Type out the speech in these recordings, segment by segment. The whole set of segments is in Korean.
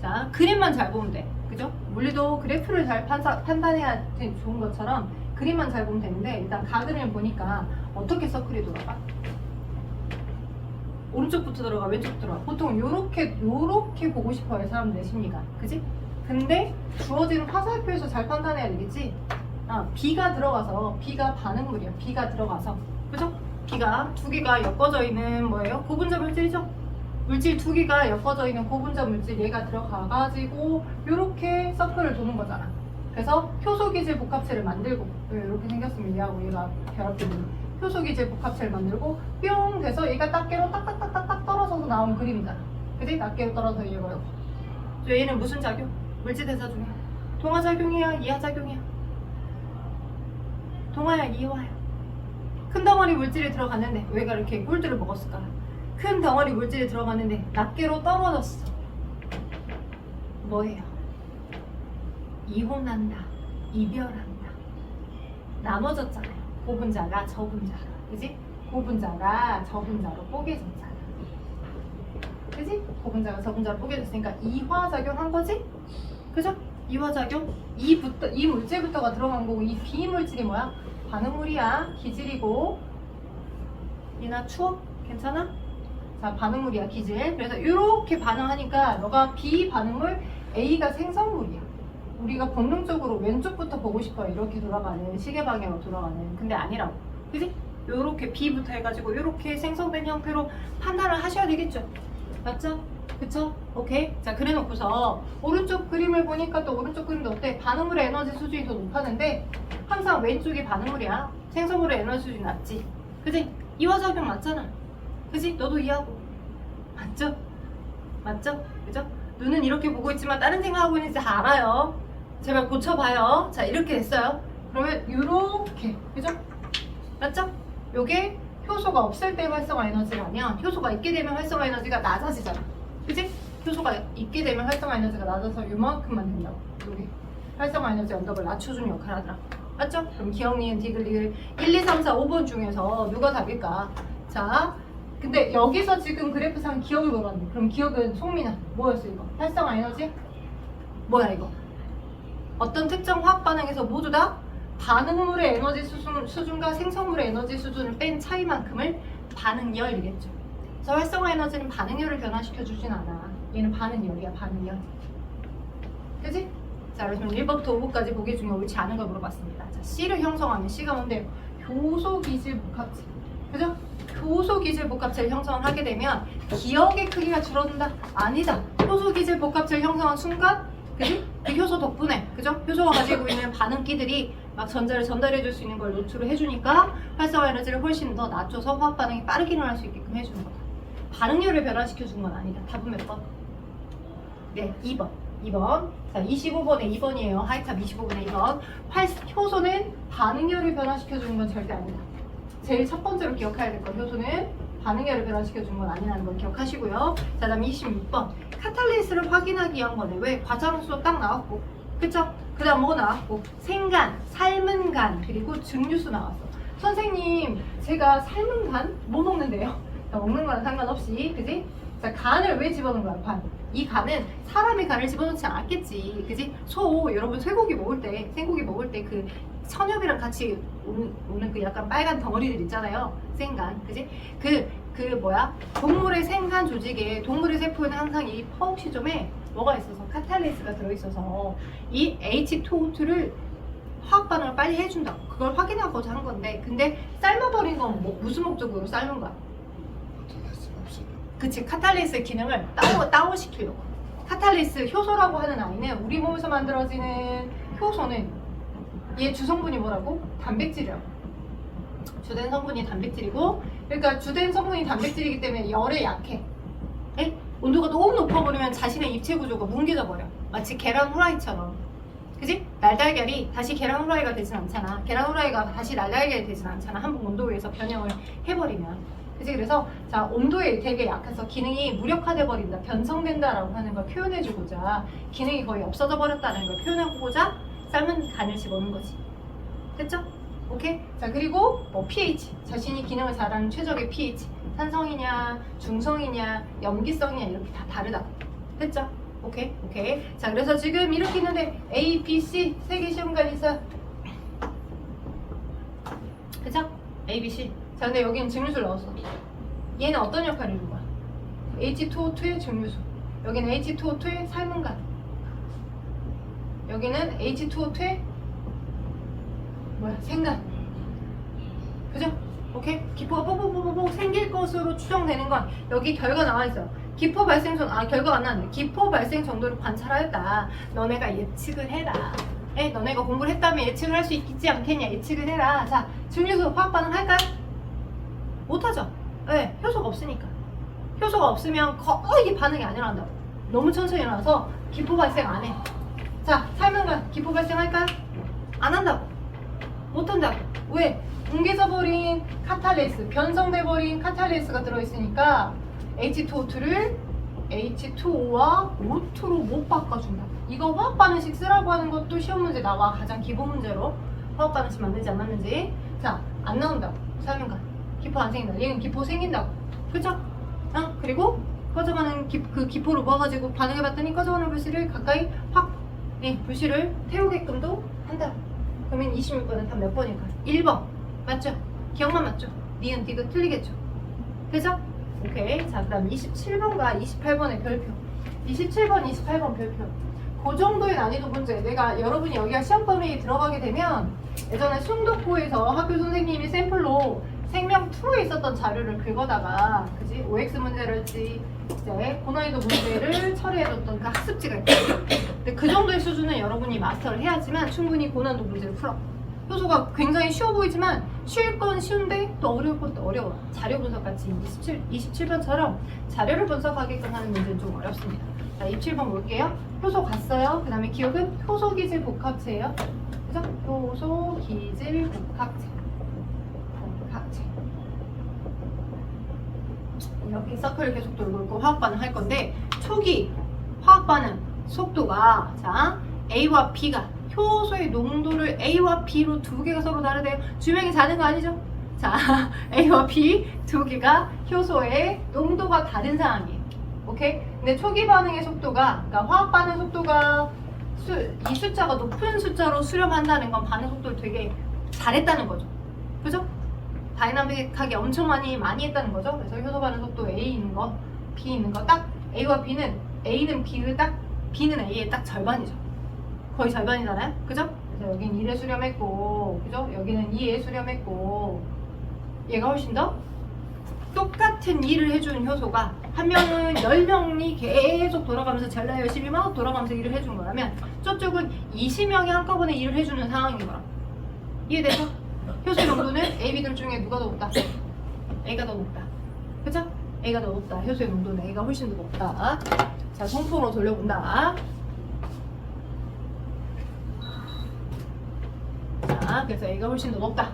자, 그림만 잘 보면 돼. 그죠? 물리도 그래프를 잘 판단해야 좋은 것처럼 그림만 잘 보면 되는데, 일단 가그림을 보니까 어떻게 서클이 돌아가? 오른쪽부터 들어가, 왼쪽부터 들어가. 보통 요렇게 보고 싶어요, 사람들의 심리가. 그지? 근데 주어지는 화살표에서 잘 판단해야 되겠지? B가 들어가서, B가 반응물이야. B가 들어가서. 그죠? B가 두 개가 엮어져 있는 뭐예요? 고분자 물질이죠? 물질 두 개가 엮어져 있는 고분자 물질, 얘가 들어가가지고 요렇게 서클을 도는 거잖아. 그래서 효소기질 복합체를 만들고, 이렇게 생겼으면 얘하고 얘가 결합되는 효소기질 복합체를 만들고 뿅 돼서 얘가 낱개로 딱딱딱딱딱 떨어져서 나온 그림이잖아. 그지? 낱개로 떨어져 얘가 이거. 얘는 무슨 작용? 물질대사 중이야. 동화작용이야? 이하작용이야? 동화야? 이화야? 큰 덩어리 물질이 들어갔는데 왜가 이렇게 꿀들을 먹었을까? 큰 덩어리 물질이 들어갔는데 낱개로 떨어졌어. 뭐예요? 이혼한다, 이별한다. 나눠졌잖아요. 고분자가 저분자로. 그지? 고분자가 저분자로 뽀개졌잖아. 그지? 고분자가 저분자로 뽀개졌으니까 이화작용 한 거지? 그죠? 이화작용? 이 물질부터가 들어간 거고, 이 비물질이 뭐야? 반응물이야. 기질이고. 얘나 추억? 괜찮아? 자, 반응물이야, 기질. 그래서 이렇게 반응하니까 너가 B 반응물, A가 생성물이야. 우리가 본능적으로 왼쪽부터 보고 싶어요. 이렇게 돌아가는, 시계 방향으로 돌아가는. 근데 아니라고. 그지? 요렇게 B부터 해가지고 요렇게 생성된 형태로 판단을 하셔야 되겠죠? 맞죠? 그쵸? 오케이? 자, 그래 놓고서 오른쪽 그림을 보니까 또 오른쪽 그림도 어때? 반응물의 에너지 수준이 더 높았는데 항상 왼쪽이 반응물이야. 생성물의 에너지 수준이 낮지. 그지? 이화작용 맞잖아. 그지? 너도 이해하고. 맞죠? 맞죠? 그죠? 눈은 이렇게 보고 있지만 다른 생각하고 있는지 다 알아요. 제발 고쳐봐요. 자, 이렇게 됐어요. 그러면 이렇게, 그죠? 맞죠? 요게 효소가 없을 때 활성화 에너지가 아니야. 효소가 있게 되면 활성화 에너지가 낮아지잖아. 그지? 효소가 있게 되면 활성화 에너지가 낮아서 요만큼만 된다고. 요게 활성화 에너지 언덕을 낮춰주는 역할을 하더라. 맞죠? 그럼 기억, 니은, 디귿, 리을 1, 2, 3, 4, 5번 중에서 누가 답일까? 자, 근데 여기서 지금 그래프상 기억을 걸었는데, 그럼 기억은 송민아 뭐였어 이거? 활성화 에너지? 뭐야 이거? 어떤 특정 화학 반응에서 모두 다 반응물의 에너지 수준과 생성물의 에너지 수준을 뺀 차이만큼을 반응열이겠죠. 그래서 활성화 에너지는 반응열을 변화시켜 주진 않아. 얘는 반응열이야, 반응열. 그지? 자, 그래서 1번부터 5번까지 보기 중에 옳지 않은 걸 물어봤습니다. 자, C를 형성하면 C가 뭔데요? 효소기질 복합체. 그죠? 효소기질 복합체를 형성을 하게 되면 기억의 크기가 줄어든다? 아니다. 효소기질 복합체를 형성한 순간, 그지? 그 효소 덕분에, 그죠? 효소가 가지고 있는 반응기들이 막 전자를 전달해 줄 수 있는 걸 노출을 해주니까 활성화 에너지를 훨씬 더 낮춰서 화학 반응이 빠르게 일어날 수 있게끔 해주는 거다. 반응률을 변화시켜 준 건 아니다. 답은 몇 번? 네, 2번. 2번. 자, 25번에 2번이에요. 하이탑 25번에 2번. 효소는 반응열을 변화시켜 주는 건 절대 아니다. 제일 첫 번째로 기억해야 될 건 효소는 반응열을 변화시켜 주는 건 아니라는 걸 기억하시고요. 자, 다음 26번. 카탈리스를 확인하기 위한 거네. 왜? 과차론수도 딱 나왔고. 그쵸? 그 다음 뭐 나왔고? 생간, 삶은 간, 그리고 증류수 나왔어. 선생님, 제가 삶은 간? 뭐 먹는데요? 먹는 거랑 상관없이, 그지? 자, 간을 왜 집어넣은 거야, 간? 이 간은 사람의 간을 집어넣지 않았겠지, 그지? 여러분 생고기 먹을 때 그 천엽이랑 같이 오는 그 약간 빨간 덩어리들 있잖아요. 생간, 그지? 동물의 생간 조직에, 동물의 세포에는 항상 이 퍼옥시점에 뭐가 있어서, 카탈리스가 들어있어서 이 H2O2를 화학 반응을 빨리 해준다고. 그걸 확인하고자 한 건데, 근데 삶아버린 건 무슨 목적으로 삶은 거야? 그치, 카탈리스의 기능을 다운시키려고. 카탈리스, 효소라고 하는 아이는 우리 몸에서 만들어지는 효소는 얘 주성분이 뭐라고? 단백질이라고. 주된 성분이 단백질이고, 그러니까 주된 성분이 단백질이기 때문에 열에 약해. 온도가 너무 높아버리면 자신의 입체 구조가 뭉개져 버려. 마치 계란 후라이처럼. 그지? 날달걀이 다시 계란 후라이가 되진 않잖아. 계란 후라이가 다시 날달걀이 되진 않잖아. 한번 온도 위에서 변형을 해버리면. 그치? 그래서 자, 온도에 되게 약해서 기능이 무력화돼 버린다, 변성된다라고 하는 걸 표현해주고자, 기능이 거의 없어져 버렸다는 걸 표현하고자 삶은 간을 집어넣은 거지. 됐죠? 오케이? 자, 그리고 pH, 자신이 기능을 잘하는 최적의 pH, 산성이냐 중성이냐 염기성이냐 이렇게 다 다르다. 됐죠? 오케이. 자, 그래서 지금 이렇게 있는데 A, B, C 세 개 시험관이 있어요. 그쵸? A, B, C. 자, 근데 여기는 증류수를 넣었어. 얘는 어떤 역할을 이룬 거야? H2O2의 증류수. 여기는 H2O2의 삶은간. 여기는 H2O2의 생간. 그죠? 오케이? 기포가 뽀뽀뽀뽀 생길 것으로 추정되는 건 여기 결과 나와 있어요. 기포 발생 정도, 결과가 안 나왔네. 기포 발생 정도를 관찰하였다. 너네가 예측을 해라. 너네가 공부를 했다면 예측을 할 수 있겠지 않겠냐? 예측을 해라. 자, 증류수 화학 반응 할까요? 못하죠. 왜? 효소가 없으니까. 효소가 없으면 거의 반응이 안 일어난다고. 너무 천천히 일어나서 기포 발생 안 해. 자, 삶은간 기포 발생할까요? 안 한다고. 못한다고. 왜? 뭉개져버린 카탈레이스, 변성돼버린 카탈레이스가 들어있으니까 H2O2를 H2O와 O2로 못 바꿔준다. 이거 화학 반응식 쓰라고 하는 것도 시험 문제 나와. 가장 기본 문제로 화학 반응식 만들지 않았는지. 자, 안 나온다고. 삶은간 기포 안 생긴다. 얘는 기포 생긴다고. 그쵸? 그리고 꺼져가는 그 기포를 모아가지고 반응해봤더니 꺼져가는 불씨를 가까이 확 불씨를 태우게끔도 한다. 그러면 26번은 답 몇 번일까? 1번 맞죠? 기억만 맞죠? 니은 디귿 틀리겠죠? 그죠? 오케이. 자, 그 다음 27번과 28번의 별표. 27번, 28번 별표. 그 정도의 난이도 문제. 내가 여러분이 여기가 시험 범위에 들어가게 되면 예전에 숭독고에서 학교 선생님이 샘플로 생명 2에 있었던 자료를 긁어다가 그지? OX 문제랄지 이제 고난이도 문제를 처리해줬던 그 학습지가 있거든요. 근데 그 정도의 수준은 여러분이 마스터를 해야지만 충분히 고난이도 문제를 풀어. 효소가 굉장히 쉬워 보이지만 쉬울 건 쉬운데 또 어려울 것도 어려워. 자료 분석 같이 27번처럼 자료를 분석하게끔 하는 문제는 좀 어렵습니다. 자, 27번 볼게요. 효소 갔어요. 그 다음에 기억은 효소기질 복합체예요. 그죠? 효소기질 복합체. 이렇게 서클을 계속 돌고 있고 화학 반응 할 건데 초기 화학 반응 속도가 자 A와 B가 효소의 농도를 A와 B로 두 개가 서로 다르대요. 주명이 자는 거 아니죠? 자 A와 B 두 개가 효소의 농도가 다른 상황이에요. 오케이? 근데 초기 반응의 속도가 그러니까 화학 반응 속도가 이 숫자가 높은 숫자로 수렴한다는 건 반응 속도를 되게 잘했다는 거죠. 그죠? 다이나믹하게 엄청 많이 했다는 거죠. 그래서 효소 반응 속도 A 있는 거, B 있는 거 딱 A와 A는 B의 딱 B는 A의 딱 절반이죠. 거의 절반이잖아요. 그죠? 그래서 여기는 1에 수렴했고, 그죠? 여기는 2에 수렴했고, 얘가 훨씬 더 똑같은 일을 해주는 효소가 한 명은 10명이 계속 돌아가면서 젤라 열심히 막 돌아가면서 일을 해준 거라면 저쪽은 20명이 한꺼번에 일을 해주는 상황인 거라. 이해되죠? 효소 농도는 A, B들 중에 누가 더 높다? A가 더 높다. 그쵸? A가 더 높다. 효소의 농도는 A가 훨씬 더 높다. 자, 성품으로 돌려본다. 자, 그래서 A가 훨씬 더 높다.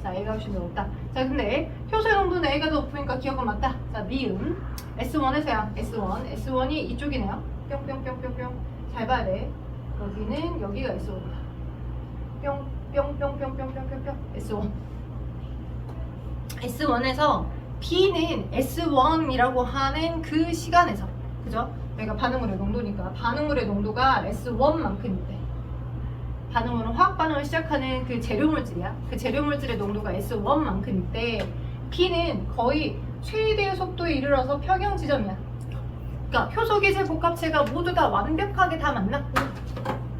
자, A가 훨씬 더 높다. 자, 근데 효소의 농도는 A가 더 높으니까 기억은 맞다. 자, 미음. S1에서야. S1이 이쪽이네요. 뿅뿅뿅뿅뿅. 잘 봐야 돼. 여기는 여기가 S1이다. 뿅뿅뿅뿅뿅뿅뿅 S1. S1에서 B는 S1이라고 하는 그 시간에서 그죠? 여기가 반응물의 농도니까 반응물의 농도가 S1만큼 있대. 반응물은 화학 반응을 시작하는 그 재료물질이야. 그 재료물질의 농도가 S1만큼 있대. B는 거의 최대의 속도에 이르러서 평형 지점이야. 그러니까 효소기질 복합체가 모두 다 완벽하게 다 만났고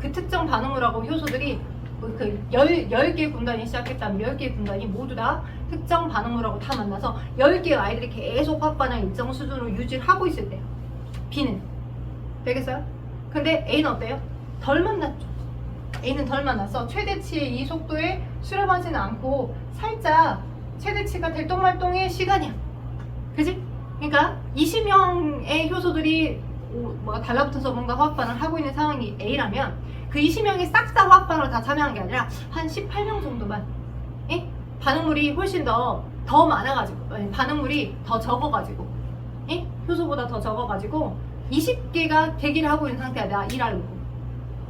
그 특정 반응물하고 효소들이 그 10개의 군단이 시작했다면 10개의 군단이 모두 다 특정 반응물하고 다 만나서 10개의 아이들이 계속 화학 반응을 일정 수준으로 유지를 하고 있을 때요. B는. 되겠어요? 근데 A는 어때요? 덜 만났죠. A는 덜 만나서 최대치의 이 속도에 수렴하지는 않고 살짝 최대치가 들똥말똥의 시간이야. 그지? 그러니까 20명의 효소들이 달라붙어서 뭔가 화학 반응을 하고 있는 상황이 A라면 그 20명이 싹 다 화학 반응을 다 참여한 게 아니라 한 18명 정도만 반응물이 훨씬 더 많아가지고 반응물이 더 적어가지고 효소보다 더 적어가지고 20개가 대기를 하고 있는 상태야. 내가 일하려고.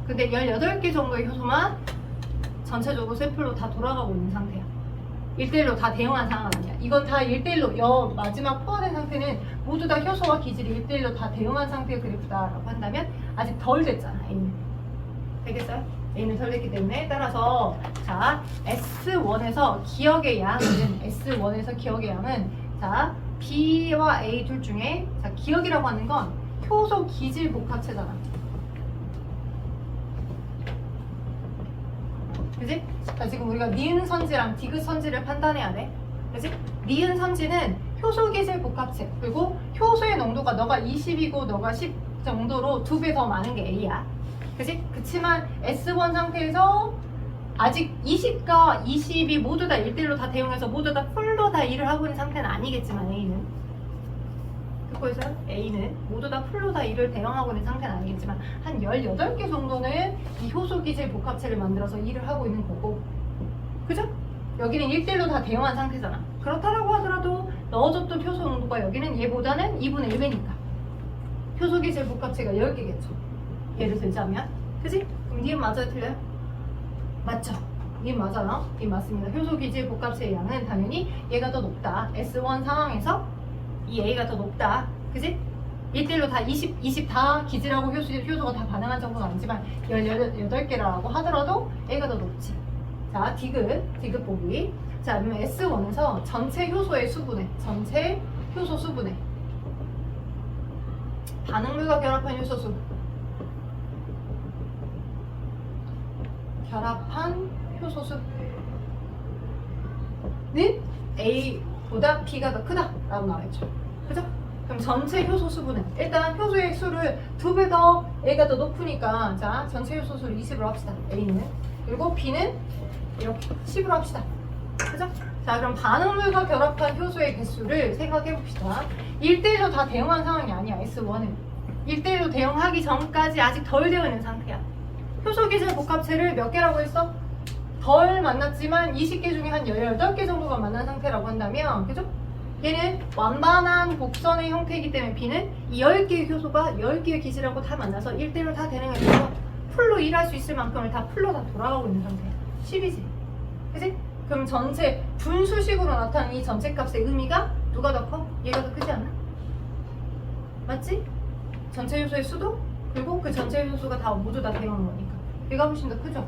근데 18개 정도의 효소만 전체적으로 샘플로 다 돌아가고 있는 상태야. 1대1로 다 대응한 상황은 아니야. 이건 다 1대1로 마지막 포화된 상태는 모두 다 효소와 기질이 1대1로 다 대응한 상태의 그래프다라고 한다면 아직 덜 됐잖아. A는. 되겠어요? A는 덜 됐기 때문에 따라서 자 S1에서 기억의 양은 자 B와 A 둘 중에 자 기억이라고 하는 건 효소 기질 복합체잖아. 그지? 자 지금 우리가 니은 선지랑 디귿 선지를 판단해야 돼. 그지? 니은 선지는 효소 기질 복합체 그리고 효소의 농도가 너가 20이고 너가 10 정도로 2배 더 많은 게 A야. 그지? 그치만 S1 상태에서 아직 20과 20이 모두 다 1대1로 다 대응해서 모두 다 풀로 다 일을 하고 있는 상태는 아니겠지만 A는 듣고 있어요? A는 모두 다 풀로 다 일을 대응하고 있는 상태는 아니겠지만 한 18개 정도는 이 효소 기질 복합체를 만들어서 일을 하고 있는 거고 그죠? 여기는 1대1로 다 대응한 상태잖아. 그렇다라고 하더라도 넣어줬던 효소 농도가 여기는 얘보다는 2분의 1배니까 효소 기질 복합체가 10개겠죠. 예를 들자면 그지? 그럼 니은 맞아요? 틀려요? 맞죠? 니은 맞아요? 니은 맞습니다. 효소 기질 복합체의 양은 당연히 얘가 더 높다. S1 상황에서 이 A가 더 높다. 그지? 1대1로 다 20 다 기질하고 효소가 다 반응한 정도는 아니지만 18개라고 하더라도 A가 더 높지. 자, 디귿 보기. 자, 그러면 S1에서 전체 효소의 수분해. 전체 효소 수분해. 반응물과 결합한 효소수. 결합한 효소수는 A보다 B가 더 크다 라고 나와있죠. 그죠? 그럼 전체 효소 수분은 일단 효소의 수를 2배 더 A가 더 높으니까 자 전체 효소 수를 20으로 합시다. A는 그리고 B는 이렇게 10으로 합시다. 그죠? 자 그럼 반응물과 결합한 효소의 개수를 생각해 봅시다. 1대1로 다 대응한 상황이 아니야. S1은 1대1로 대응하기 전까지 아직 덜 되어 있는 상태야. 효소 기질 복합체를 몇 개라고 했어? 덜 만났지만 20개 중에 한 18개 정도가 만난 상태라고 한다면 그죠? 얘는 완반한 곡선의 형태이기 때문에 B는 이 10개의 효소가 10개의 기질하고 다 만나서 1대1로 다 대응해서 풀로 일할 수 있을 만큼을 다 풀로 다 돌아가고 있는 상태야. 10이지. 그치? 그럼 전체 분수식으로 나타나는 이 전체 값의 의미가 누가 더 커? 얘가 더 크지 않나? 맞지? 전체 효소의 수도 그리고 그 전체 효소가 다 모두 다 대응한 거니까 얘가 훨씬 더 크죠?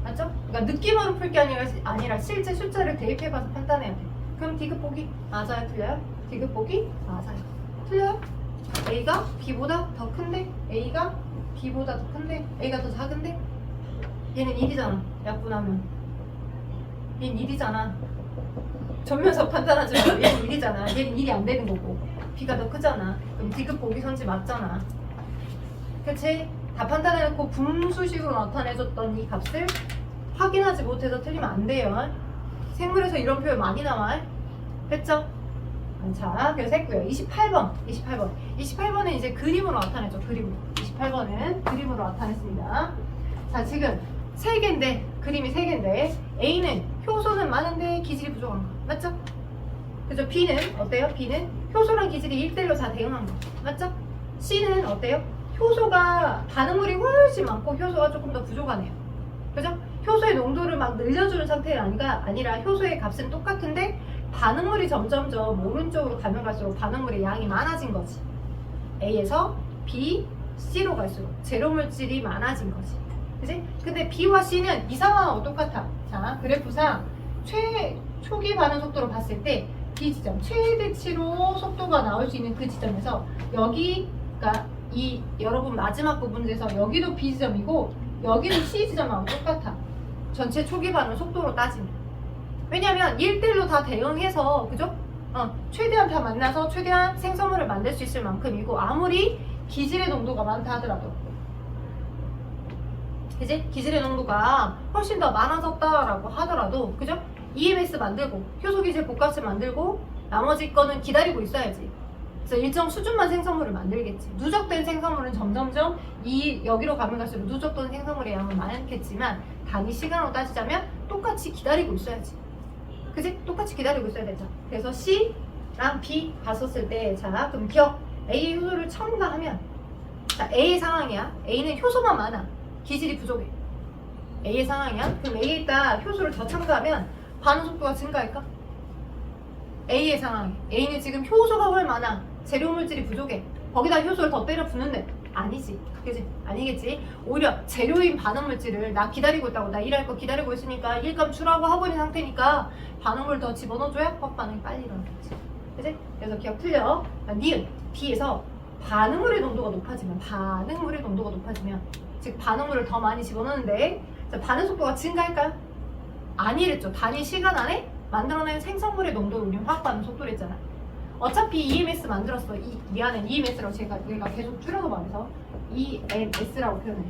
맞죠? 그러니까 느낌으로 풀 게 아니라 실제 숫자를 대입해봐서 판단해야 돼. 그럼 디귿 보기 맞아요? 틀려요? 디귿 보기 맞아요. 틀려요? A가 B보다 더 큰데? A가 B보다 더 큰데? A가 더 작은데? 얘는 1이잖아. 약분하면 얘는 1이잖아. 전면서 판단하지 말고 얘는 1이잖아. 얘는 1이 안 되는 거고 B가 더 크잖아. 그럼 디귿 보기 선지 맞잖아. 그치? 다 판단해놓고 분수식으로 나타내줬던 이 값을 확인하지 못해서 틀리면 안 돼요. 생물에서 이런 표현 많이 나와. 됐죠? 자, 그래서 했고요. 28번은 이제 그림으로 나타내죠. 그림으로. 28번은 그림으로 나타냈습니다. 자, 지금 3개인데 그림이 3개인데 A는 효소는 많은데 기질이 부족한 거. 맞죠? 그죠? B는 어때요? B는 효소랑 기질이 1대1로 다 대응한 거. 맞죠? C는 어때요? 효소가 반응물이 훨씬 많고 효소가 조금 더 부족하네요. 그죠? 효소의 농도를 막 늘려주는 상태가 아니라 효소의 값은 똑같은데 반응물이 점점점 오른쪽으로 가면 갈수록 반응물의 양이 많아진 거지. A에서 B, C로 갈수록 제로물질이 많아진 거지. 그지? 근데 B와 C는 이 상황은 똑같아. 자, 그래프상 초기 반응 속도로 봤을 때 B 지점, 최대치로 속도가 나올 수 있는 그 지점에서 여기가 이 여러분 마지막 부분에서 여기도 B 지점이고 여기도 C 지점하고 똑같아. 전체 초기 반응 속도로 따지면. 왜냐면 1대1로 다 대응해서 그죠? 최대한 다 만나서 최대한 생성물을 만들 수 있을 만큼이고 아무리 기질의 농도가 많다 하더라도 그지? 기질의 농도가 훨씬 더 많아졌다라고 하더라도 그죠? EMS 만들고 효소기질 복합체 만들고 나머지 거는 기다리고 있어야지. 그래서 일정 수준만 생성물을 만들겠지. 누적된 생성물은 점점점 여기로 가면 갈수록 누적된 생성물의 양은 많겠지만 단위 시간으로 따지자면 똑같이 기다리고 있어야지. 그지? 똑같이 기다리고 있어야 되죠. 그래서 C랑 B 봤었을 때 자 그럼 기억 A 효소를 첨가하면 자 A의 상황이야. A는 효소만 많아. 기질이 부족해. A의 상황이야. 그럼 A에다 효소를 더 첨가하면 반응 속도가 증가할까? A의 상황. A는 지금 효소가 얼마나 재료 물질이 부족해. 거기다 효소를 더 때려 붓는데 아니지. 그지? 아니겠지. 오히려 재료인 반응 물질을 나 기다리고 있다고, 나 일할 거 기다리고 있으니까 일감 주라고 하고 있는 상태니까 반응물 더 집어넣어줘야 확 반응이 빨리 일어나겠지. 그지? 그래서 기억 틀려. 니은 B에서 반응물의 농도가 높아지면 즉 반응물을 더 많이 집어넣는데 자, 반응 속도가 증가할까요? 아니랬죠. 단위 시간 안에 만들어낸 생성물의 농도를 우리는 화학 반응 속도를 했잖아. 어차피 EMS 만들었어. 미안해. EMS라고 내가 계속 줄여서 말해서 EMS라고 표현해.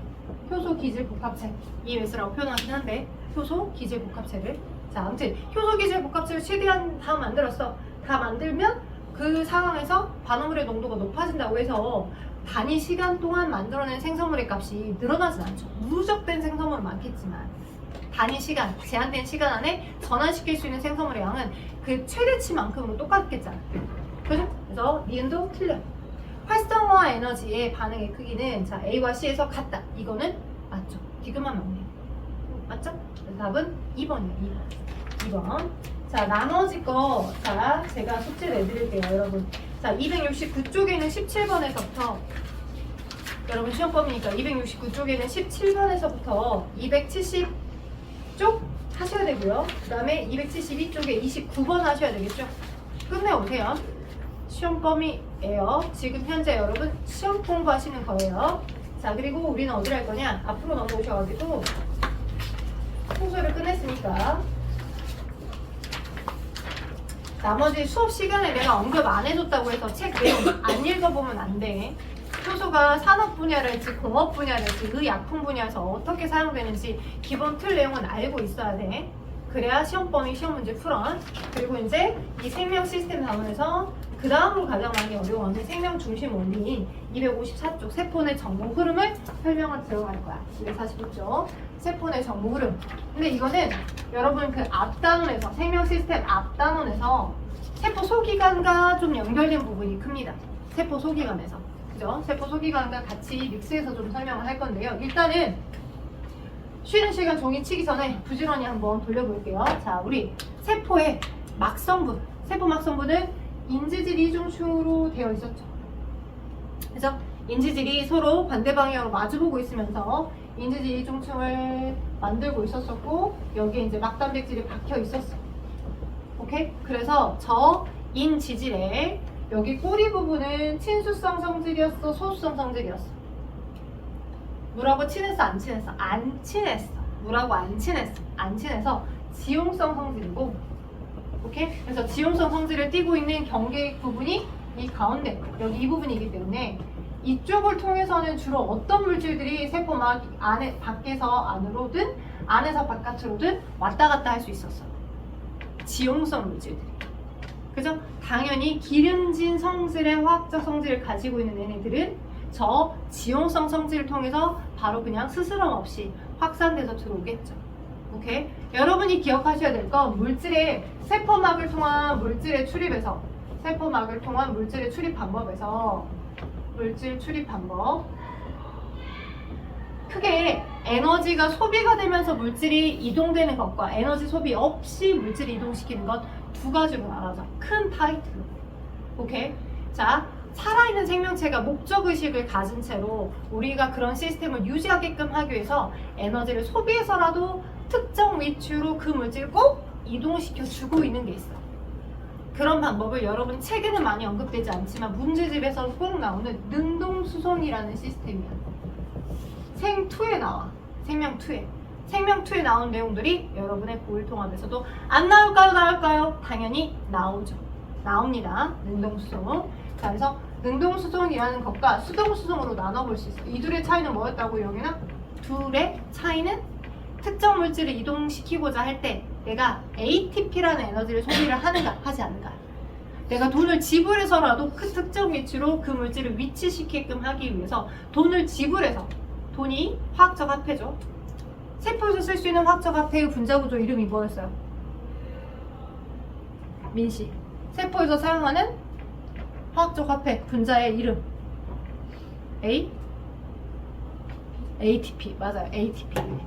효소 기질 복합체. EMS라고 표현하긴 한데 효소 기질 복합체를. 자, 아무튼 효소 기질 복합체를 최대한 다 만들었어. 다 만들면 그 상황에서 반응물의 농도가 높아진다고 해서 단위 시간 동안 만들어낸 생성물의 값이 늘어나진 않죠. 누적된 생성물은 많겠지만 단위 시간, 제한된 시간 안에 전환시킬 수 있는 생성물의 양은 그 최대치만큼으로 똑같겠잖아. 그죠? 그래서 니은도 틀려. 활성화 에너지의 반응의 크기는 자 A와 C에서 같다. 이거는 맞죠. 디귿만 맞네. 맞죠? 그래서 답은 2번이에요. 2번. 자, 나머지 거, 자, 제가 숙제를 내드릴게요, 여러분. 자, 269쪽에는 17번에서부터, 여러분 시험범위니까 269쪽에는 17번에서부터 270쪽 하셔야 되고요. 그 다음에 272쪽에 29번 하셔야 되겠죠? 끝내오세요. 시험범위예요. 지금 현재 여러분 시험 공부하시는 거예요. 자, 그리고 우리는 어디를 할 거냐? 앞으로 넘어오셔가지고 순서를 끝냈으니까 나머지 수업 시간에 내가 언급 안 해줬다고 해서 책 내용 안 읽어보면 안 돼. 효소가 산업 분야랄지 공업 분야랄지 의약품 분야에서 어떻게 사용되는지 기본 틀 내용은 알고 있어야 돼. 그래야 시험 범위 시험 문제 풀어. 그리고 이제 이 생명 시스템 단원에서 그 다음으로 가장 많이 어려워하는 생명 중심 원리인 254쪽 세포 내 정보 흐름을 설명을 들어갈 거야. 245쪽 세포 내 정보 흐름. 근데 이거는 여러분 그 앞단원에서 생명 시스템 앞단원에서 세포 소기관과 좀 연결된 부분이 큽니다. 세포 소기관에서. 그죠? 세포 소기관과 같이 믹스해서 좀 설명을 할 건데요. 일단은 쉬는 시간 종이 치기 전에 부지런히 한번 돌려볼게요. 자, 우리 세포의 막성분, 세포 막성분은 인지질 이중층으로 되어 있었죠. 그래서 인지질이 서로 반대 방향으로 마주보고 있으면서 인지질 이중층을 만들고 있었었고 여기에 이제 막단백질이 박혀 있었어. 오케이? 그래서 저 인지질에 여기 꼬리 부분은 친수성 성질이었어, 소수성 성질이었어? 물하고 친했어, 안 친했어? 안 친했어. 물하고 안 친했어. 안 친해서 지용성 성질이고, 오케이? 그래서 지용성 성질을 띠고 있는 경계액 부분이 이 가운데, 여기 이 부분이기 때문에 이쪽을 통해서는 주로 어떤 물질들이 세포막 안에, 밖에서 안으로든 안에서 바깥으로든 왔다 갔다 할 수 있었어. 지용성 물질들이. 그죠? 당연히 기름진 성질의 화학적 성질을 가지고 있는 얘네들은 저 지용성 성질을 통해서 바로 그냥 스스럼 없이 확산돼서 들어오겠죠. 오케이? 여러분이 기억하셔야 될 건 물질의 세포막을 통한 물질의 출입에서 세포막을 통한 물질의 출입 방법에서 물질 출입 방법 크게 에너지가 소비가 되면서 물질이 이동되는 것과 에너지 소비 없이 물질을 이동시키는 것 두 가지로 나눠져. 큰 타이틀로. 오케이? 자, 살아있는 생명체가 목적의식을 가진 채로 우리가 그런 시스템을 유지하게끔 하기 위해서 에너지를 소비해서라도 특정 위치로 그 물질을 꼭 이동시켜 주고 있는 게 있어. 그런 방법을 여러분 책에는 많이 언급되지 않지만 문제집에서 꼭 나오는 능동수송이라는 시스템이야. 생2에 나와. 생명2에. 생명2에 나온 내용들이 여러분의 고일통합에서도 안 나올까요? 나올까요? 당연히 나오죠. 나옵니다. 능동수송. 자, 그래서 능동수송이라는 것과 수동수송으로 나눠볼 수 있어요. 이 둘의 차이는 뭐였다고 여기는? 둘의 차이는 특정 물질을 이동시키고자 할 때 내가 ATP라는 에너지를 소비를 하는가 하지 않는가. 내가 돈을 지불해서라도 그 특정 위치로 그 물질을 위치시키게끔 하기 위해서 돈을 지불해서 돈이 화학적 화폐죠. 세포에서 쓸 수 있는 화학적 화폐의 분자구조 이름이 뭐였어요? 민씨. 세포에서 사용하는 화학적 화폐 분자의 이름 A ATP 맞아요.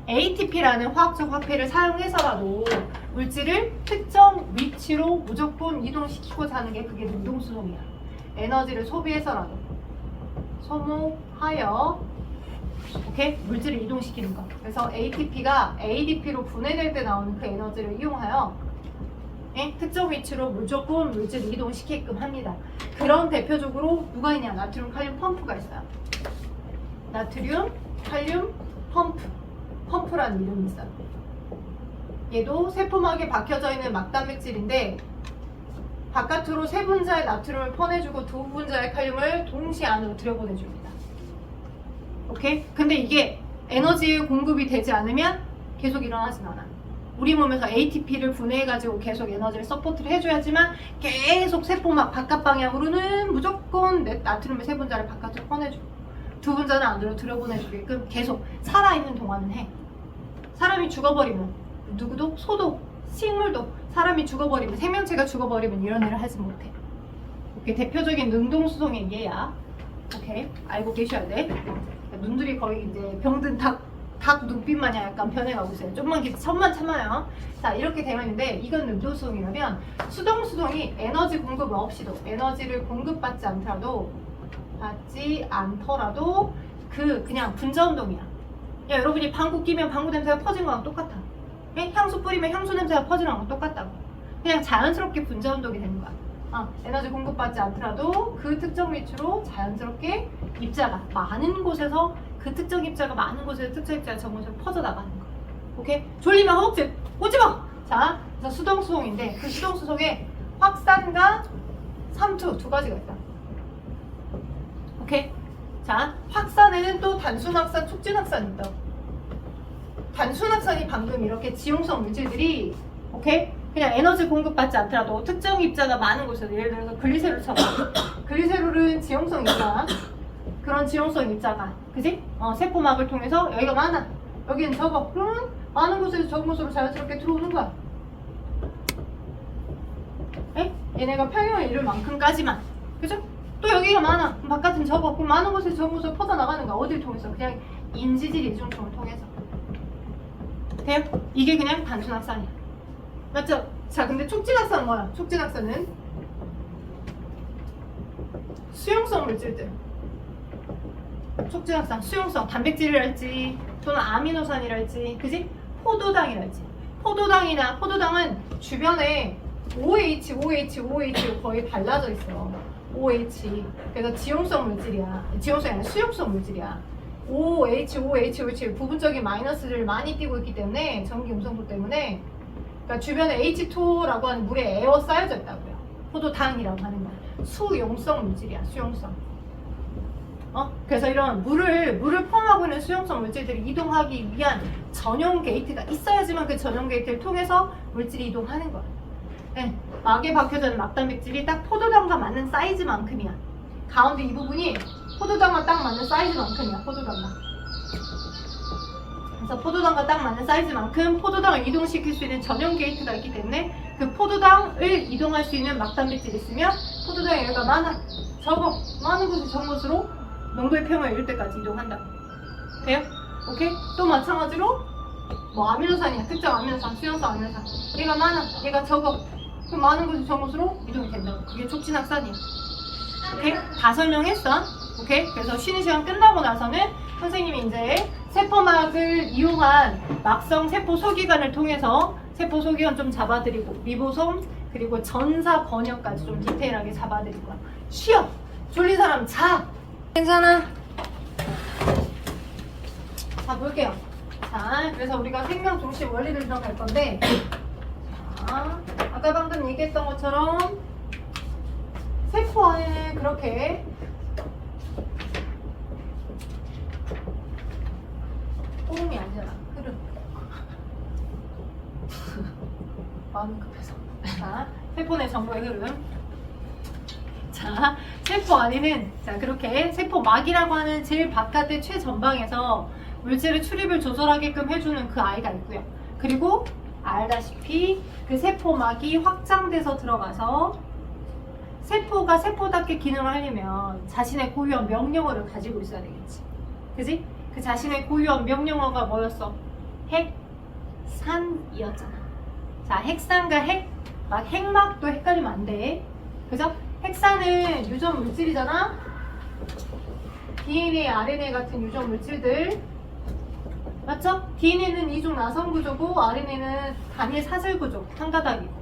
ATP라는 화학적 화폐를 사용해서라도 물질을 특정 위치로 무조건 이동시키고자 하는 게 그게 능동수송이야. 에너지를 소비해서라도 소모하여 오케이? 물질을 이동시키는 거. 그래서 ATP가 ADP로 분해될 때 나오는 그 에너지를 이용하여 특정 위치로 무조건 물질을 이동시키게끔 합니다. 그런 대표적으로 누가 있냐? 나트륨, 칼륨 펌프가 있어요. 나트륨, 칼륨 펌프라는 이름이 있어요. 얘도 세포막에 박혀져 있는 막단백질인데 바깥으로 세 분자의 나트륨을 퍼내주고 두 분자의 칼륨을 동시에 안으로 들여보내줍니다. 오케이? 근데 이게 에너지 공급이 되지 않으면 계속 일어나진 않아. 우리 몸에서 ATP를 분해해가지고 계속 에너지를 서포트를 해줘야지만 계속 세포막 바깥 방향으로는 무조건 나트륨의 세 분자를 바깥으로 퍼내주고 두 분자는 안으로 들여보내주게끔 계속 살아있는 동안은 해. 사람이 죽어버리면 누구도 소도 식물도 사람이 죽어버리면 생명체가 죽어버리면 이런 일을 하지 못해. 오케이, 대표적인 능동수송의 예야. 오케이, 알고 계셔야 돼. 눈들이 거의 이제 병든 닭 눈빛 마냥 약간 변해가고 있어요. 좀만 참아요. 자, 이렇게 되면인데 이건 능동수송이라면 수동수송이 에너지 공급 없이도 에너지를 공급받지 않더라도 그냥 분자 운동이야. 야, 여러분이 방구 끼면 방구 냄새가 퍼진 거랑 똑같아. 향수 뿌리면 향수 냄새가 퍼지는 거랑 똑같다고. 그냥 자연스럽게 분자 운동이 되는 거야. 에너지 공급받지 않더라도 그 특정 위치로 자연스럽게 입자가 많은 곳에서 그 특정 입자가 많은 곳에서 특정 입자가 전 곳으로 퍼져나가는 거야. 오케이? 졸리면 허벅지 오지마! 자, 그래서 수동수송인데 그 수동수송에 확산과 삼투 두 가지가 있다. 오케이? 자, 확산에는 또 단순 확산, 촉진 확산이 있다. 단순 확산이 방금 이렇게 지용성 물질들이 오케이? 그냥 에너지 공급받지 않더라도 특정 입자가 많은 곳에서 예를 들어서 글리세롤 쳐봐. 글리세롤은 지용성 입자. 그런 지용성 입자가 그지? 세포막을 통해서 여기가 많아. 여기는 적어. 그러면 많은 곳에서 적은 곳으로 자연스럽게 들어오는 거야. 얘네가 평형을 이룰 만큼까지만. 그죠? 또 여기가 많아. 그럼 바깥은 적어. 그럼 많은 곳에서 적은 곳으로 퍼져나가는 거야. 어디를 통해서? 그냥 인지질 이중성을 통해서. 돼요? 이게 그냥 단순 확산이야. 맞죠? 자, 근데 촉진 확산은 뭐야? 촉진 확산은 수용성 물질들. 촉진 확산, 수용성, 단백질이랄지 또는 아미노산이랄지, 그지? 포도당이랄지. 포도당은 주변에 OH로 거의 발라져 있어. OH. 그래서 지용성 물질이야. 지용성이 아니라 수용성 물질이야. OH 부분적인 마이너스를 많이 띄고 있기 때문에 전기 음성도 때문에 그러니까 주변에 H2라고 하는 물에 에어 쌓여져 있다고요. 포도당이라고 하는 거야. 수용성 물질이야. 수용성. 그래서 이런 물을 포함하고 있는 수용성 물질들이 이동하기 위한 전용 게이트가 있어야지만 그 전용 게이트를 통해서 물질이 이동하는 거야. 네, 막에 박혀져 있는 막단백질이 딱 포도당과 맞는 사이즈만큼이야. 가운데 이 부분이 포도당과 딱 맞는 사이즈만큼이야. 그래서 포도당과 딱 맞는 사이즈만큼 포도당을 이동시킬 수 있는 전용 게이트가 있기 때문에 그 포도당을 이동할 수 있는 막단백질이 있으면 포도당의 여기가 많은 곳에 적은 곳으로 농도의 평을 이룰 때까지 이동한다. 돼요? 오케이? 또 마찬가지로 뭐 아미노산이야. 특정 아미노산, 수용성 아미노산. 얘가 많아. 얘가 적어. 그럼 많은 곳에 적은 곳으로 이동이 된다고. 그게 촉진 확산이야. 오케이? 다 설명했어. 오케이? 그래서 쉬는 시간 끝나고 나서는 선생님이 이제 세포막을 이용한 막성 세포 소기관을 통해서 세포 소기관 좀 잡아드리고 리보솜 그리고 전사 번역까지 좀 디테일하게 잡아드릴 거야. 쉬어! 졸린 사람 자! 괜찮아. 자, 볼게요. 자, 그래서 우리가 생명 중심 원리를 들어갈 건데 자, 아까 방금 얘기했던 것처럼 세포 안에는 그렇게 호응이 아니잖아. 흐름. 마음이 급해서. 자, 세포 내 정보의 흐름. 자, 세포 안에는 자 그렇게 세포막이라고 하는 제일 바깥의 최전방에서 물질의 출입을 조절하게끔 해주는 그 아이가 있고요. 그리고 알다시피 그 세포막이 확장돼서 들어가서 세포가 세포답게 기능을 하려면 자신의 고유한 명령어를 가지고 있어야 되겠지. 그지? 그 자신의 고유한 명령어가 뭐였어? 핵산이었잖아. 자, 핵산과 핵막도 헷갈리면 안 돼. 그죠? 핵산은 유전 물질이잖아. DNA, RNA 같은 유전 물질들. 맞죠? DNA는 이중 나선 구조고 RNA는 단일 사슬 구조, 한 가닥이고.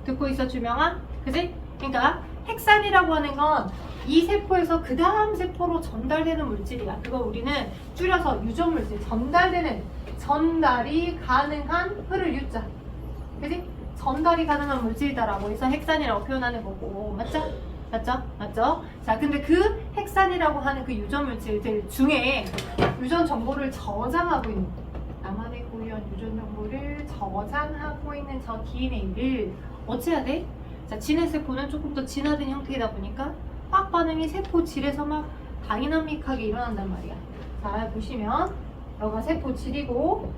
듣고 있어, 주명아? 그지? 그러니까 핵산이라고 하는 건 이 세포에서 그 다음 세포로 전달되는 물질이야. 그거 우리는 줄여서 유전 물질, 전달이 가능한 흐를 유자. 그지? 전달이 가능한 물질이다라고 해서 핵산이라고 표현하는 거고. 맞죠? 맞죠? 자, 근데 그 핵산이라고 하는 그 유전 물질들 중에 유전 정보를 저장하고 있는, 나만의 고유한 유전 정보를 저장하고 있는 저 DNA를 어찌해야 돼? 자, 진해세포는 조금 더 진화된 형태이다 보니까 화학 반응이 세포 질에서 막 다이나믹하게 일어난단 말이야. 자, 보시면 여기가 세포 질이고,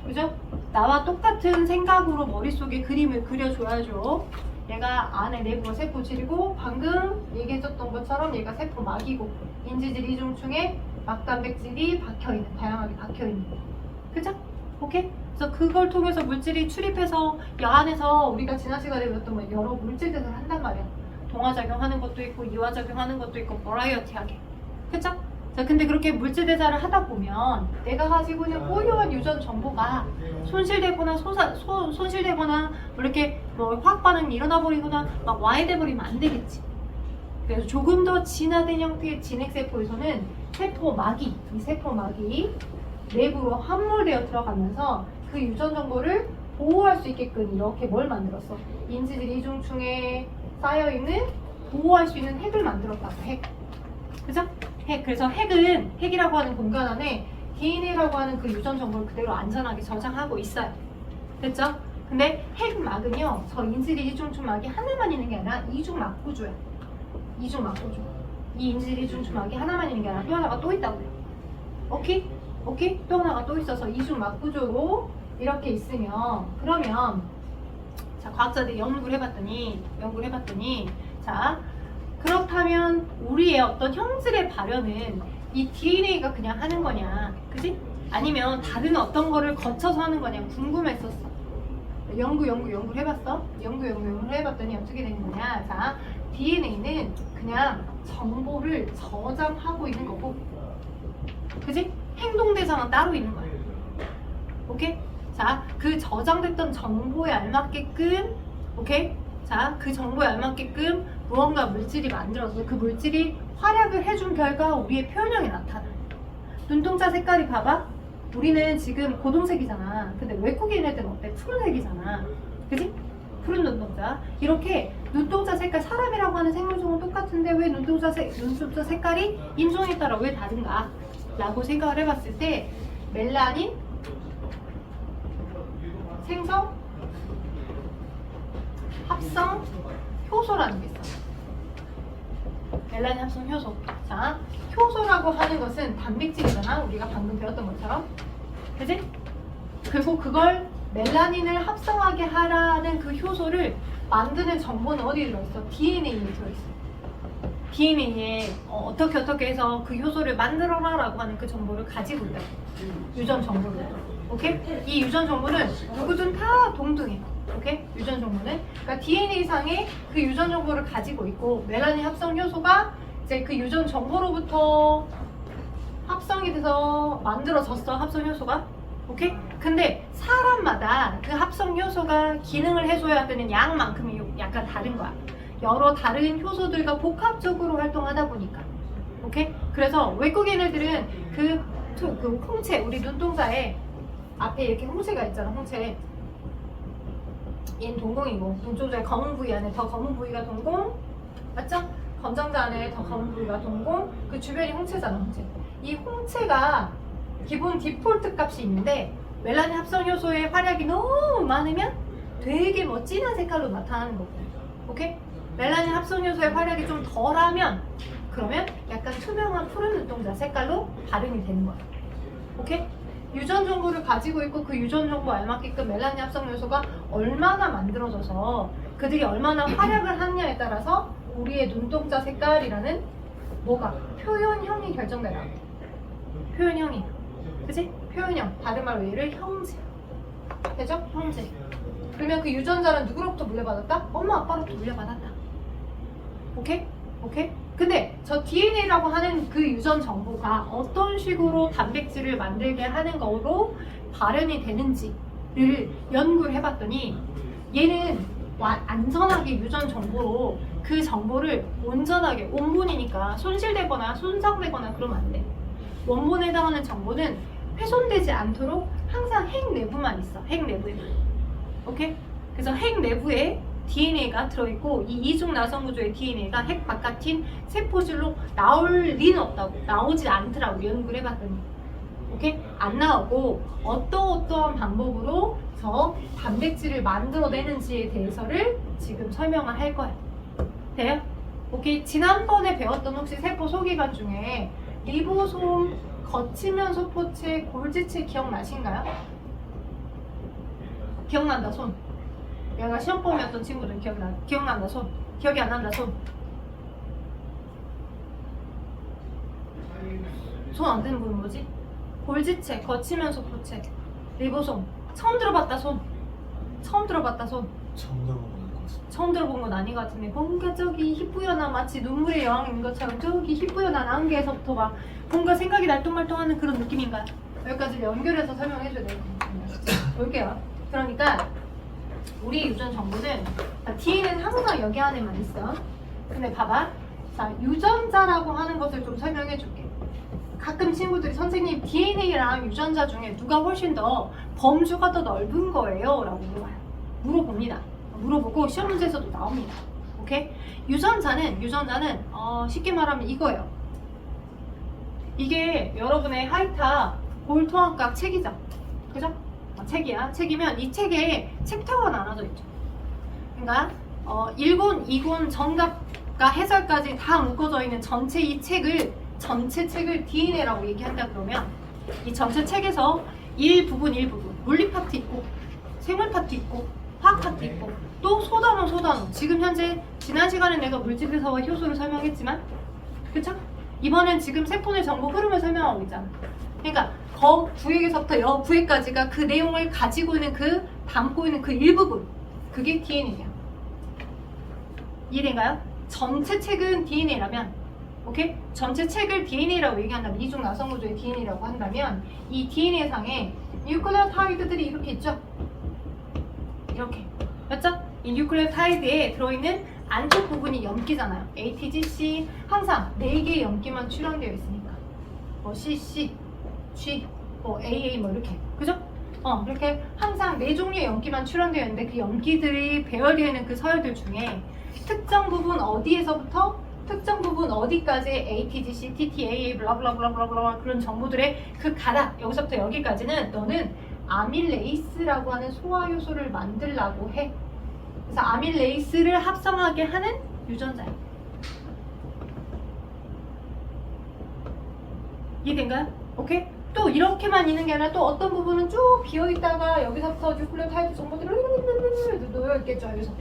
그죠? 나와 똑같은 생각으로 머릿속에 그림을 그려줘야죠. 얘가 안에 내부가 세포질이고, 방금 얘기해줬던 것처럼 얘가 세포막이고, 인지질 이중층에 막단백질이 박혀있는, 다양하게 박혀있는 거. 그죠? 오케이? 그래서 그걸 통해서 물질이 출입해서 이 안에서 우리가 지난 시간에 배웠던 뭐 여러 물질들을 한단 말이야. 동화작용하는 것도 있고 이화작용하는 것도 있고 버라이어티하게. 그죠? 자, 근데 그렇게 물질 대사를 하다 보면 내가 가지고 있는 고유한 유전 정보가 손실되거나 손실되거나 뭐 이렇게 뭐 화학 반응이 일어나 버리거나 막 와해돼 버리면 안 되겠지. 그래서 조금 더 진화된 형태의 진핵세포에서는 이 세포막이 내부로 함몰되어 들어가면서 그 유전 정보를 보호할 수 있게끔 이렇게 뭘 만들었어? 인지질 이중층에 쌓여있는 보호할 수 있는 핵을 만들었다고. 핵. 그죠? 그래서 핵이라고 하는 공간 안에 DNA라고 하는 그 유전 정보를 그대로 안전하게 저장하고 있어요. 됐죠? 근데 핵막은요, 저 인지질 이중층막이 하나만 있는 게 아니라 이중막 구조야. 이중막 구조. 이 인지질 이중층막이 하나만 있는 게 아니라 또 하나가 또 있다고요. 오케이? 또 하나가 또 있어서 이중막 구조로 이렇게 있으면, 그러면 자, 과학자들이 연구를 해봤더니 자, 그렇다면 우리의 어떤 형질의 발현은 이 DNA가 그냥 하는 거냐, 그지? 아니면 다른 어떤 거를 거쳐서 하는 거냐 궁금했었어. 연구를 해봤어. 연구를 해봤더니 어떻게 되는 거냐. 자, DNA는 그냥 정보를 저장하고 있는 거고, 그지? 행동 대상은 따로 있는 거야. 오케이? 자, 그 저장됐던 정보에 알맞게끔, 오케이? 자, 그 정보에 알맞게끔 무언가 물질이 만들어서 그 물질이 활약을 해준 결과 우리의 표현형이 나타나. 눈동자 색깔이 봐봐. 우리는 지금 고동색이잖아. 근데 외국인 애들은 어때? 푸른색이잖아. 그지? 푸른 눈동자. 이렇게 눈동자 색깔, 사람이라고 하는 생물종은 똑같은데 왜 눈동자 색깔이 인종에 따라 왜 다른가? 라고 생각을 해봤을 때 멜라닌, 생성, 합성, 효소라는 게 있어. 멜라닌 합성 효소. 자, 효소라고 하는 것은 단백질이잖아. 우리가 방금 배웠던 것처럼. 그지? 그리고 그걸 멜라닌을 합성하게 하라는 그 효소를 만드는 정보는 어디에 들어있어? DNA에 들어있어. DNA에 어떻게 해서 그 효소를 만들어라 라고 하는 그 정보를 가지고 있다. 유전 정보를. 오케이? 이 유전 정보는 누구든 다 동등해. 오케이? 유전 정보는. 그러니까 DNA상에 그 유전 정보를 가지고 있고, 멜라닌 합성 효소가 이제 그 유전 정보로부터 합성이 돼서 만들어졌어, 합성 효소가. 오케이? 근데 사람마다 그 합성 효소가 기능을 해줘야 되는 양만큼이 약간 다른 거야. 여러 다른 효소들과 복합적으로 활동하다 보니까. 오케이? 그래서 외국인 애들은 그 홍채, 우리 눈동자에 앞에 이렇게 홍채가 있잖아, 홍채. 얘는 동공이고, 눈동자의 검은 부위 안에 더 검은 부위가 동공, 맞죠? 검정자 안에 더 검은 부위가 동공, 그 주변이 홍채잖아, 홍채. 이 홍채가 기본 디폴트 값이 있는데 멜라닌 합성 효소의 활약이 너무 많으면 되게 진한 색깔로 나타나는 거고, 오케이? 멜라닌 합성 효소의 활약이 좀 덜하면 그러면 약간 투명한 푸른 눈동자 색깔로 발현이 되는 거야. 오케이? 유전 정보를 가지고 있고 그 유전 정보에 알맞게끔 멜라닌 합성 요소가 얼마나 만들어져서 그들이 얼마나 활약을 하느냐에 따라서 우리의 눈동자 색깔이라는 뭐가 표현형이 결정되나. 표현형이에요. 그치? 표현형. 다른 말로 얘를 형제. 되죠? 형제. 그러면 그 유전자는 누구로부터 물려받았다? 엄마 아빠로부터 물려받았다. 오케이? 오케이? 근데 저 DNA라고 하는 그 유전 정보가 어떤 식으로 단백질을 만들게 하는 거로 발현이 되는지를 연구를 해봤더니 얘는 안전하게 유전 정보로 그 정보를 온전하게, 원본이니까 손실되거나 손상되거나 그러면 안 돼. 원본에 해당하는 정보는 훼손되지 않도록 항상 핵 내부만 있어. 핵 내부에만. 오케이? 그래서 핵 내부에 DNA가 들어있고 이 이중 나선 구조의 DNA가 핵 바깥인 세포질로 나올 리는 없다고. 나오지 않더라고. 연구를 해봤더니. 오케이? 안 나오고 어떠한 방법으로 저 단백질을 만들어내는지에 대해서를 지금 설명을 할 거야. 돼요? 오케이? 지난번에 배웠던 혹시 세포 소기관 중에 리보솜, 거치면 소포체, 골지체 기억나신가요? 기억난다 손. 내가 시험범이었던 친구들 기억난다 손. 기억이 안 난다 손. 손 안 되는 분은 뭐지? 골지체, 거치면 소포체, 리보솜. 처음 들어봤다 손. 처음 들어봤다 손. 처음 들어보는 것 같습니다. 처음 들어본 건 아닌 것 같은데 뭔가 저기 희뿌연한 마치 눈물의 여왕인 것처럼 저기 희뿌연한 안개에서부터 막 뭔가 생각이 날똥말똥하는 그런 느낌인가요? 여기까지 연결해서 설명해줘야 될 것 같습니다. 볼게요. 그러니까 우리 유전 정보는 DNA는 항상 여기 안에만 있어. 근데 봐봐. 자, 유전자라고 하는 것을 좀 설명해줄게. 가끔 친구들이 선생님 DNA랑 유전자 중에 누가 훨씬 더 범주가 더 넓은 거예요? 라고 물어봐요. 물어봅니다. 물어보고 시험 문제에서도 나옵니다. 오케이? 유전자는 쉽게 말하면 이거예요. 이게 여러분의 하이타 고울통합각 책이죠. 그죠? 책이야. 책이면 이 책에 챕터가 나눠져 있죠. 그러니까 1권, 2권, 정답과 해설까지 다 묶어져 있는 전체 전체 책을 DNA라고 얘기한다 그러면 이 전체 책에서 일부분 물리 파트 있고 생물 파트 있고 화학 파트 있고 또 소단원 지금 현재 지난 시간에 내가 물질대사와 효소를 설명했지만 그쵸? 이번엔 지금 세포의 정보 흐름을 설명하고 있잖아. 그러니까 거 구획에서부터 여 구획까지가 그 내용을 가지고 있는 담고 있는 그 일부분 그게 DNA야. 이해된가요? 전체 책은 DNA라면 오케이? 전체 책을 DNA라고 얘기한다면 이중 나선 구조의 DNA라고 한다면 이 DNA 상에 뉴클레오타이드들이 이렇게 있죠? 이렇게 맞죠? 이 뉴클레오타이드에 들어있는 안쪽 부분이 염기잖아요. ATGC 항상 4개의 염기만 출현되어 있으니까 뭐 CC, G, 뭐 AA 뭐 이렇게 그죠? 이렇게 항상 4종류의 염기만 출현되어 있는데 그 염기들이 배열되어 있는 그 서열들 중에 특정 부분 어디에서부터 특정 부분 어디까지 ATGC, TTA, 블라블라블라블라 그런 정보들의 그 가닥 여기서부터 여기까지는 너는 아밀레이스라고 하는 소화 요소를 만들라고 해. 그래서 아밀레이스를 합성하게 하는 유전자야. 이해된가요? 오케이? 또 이렇게만 있는 게 아니라 또 어떤 부분은 쭉 비어있다가 여기서부터 뉴클레오타이드 정보들을 놓여있겠죠. 여기서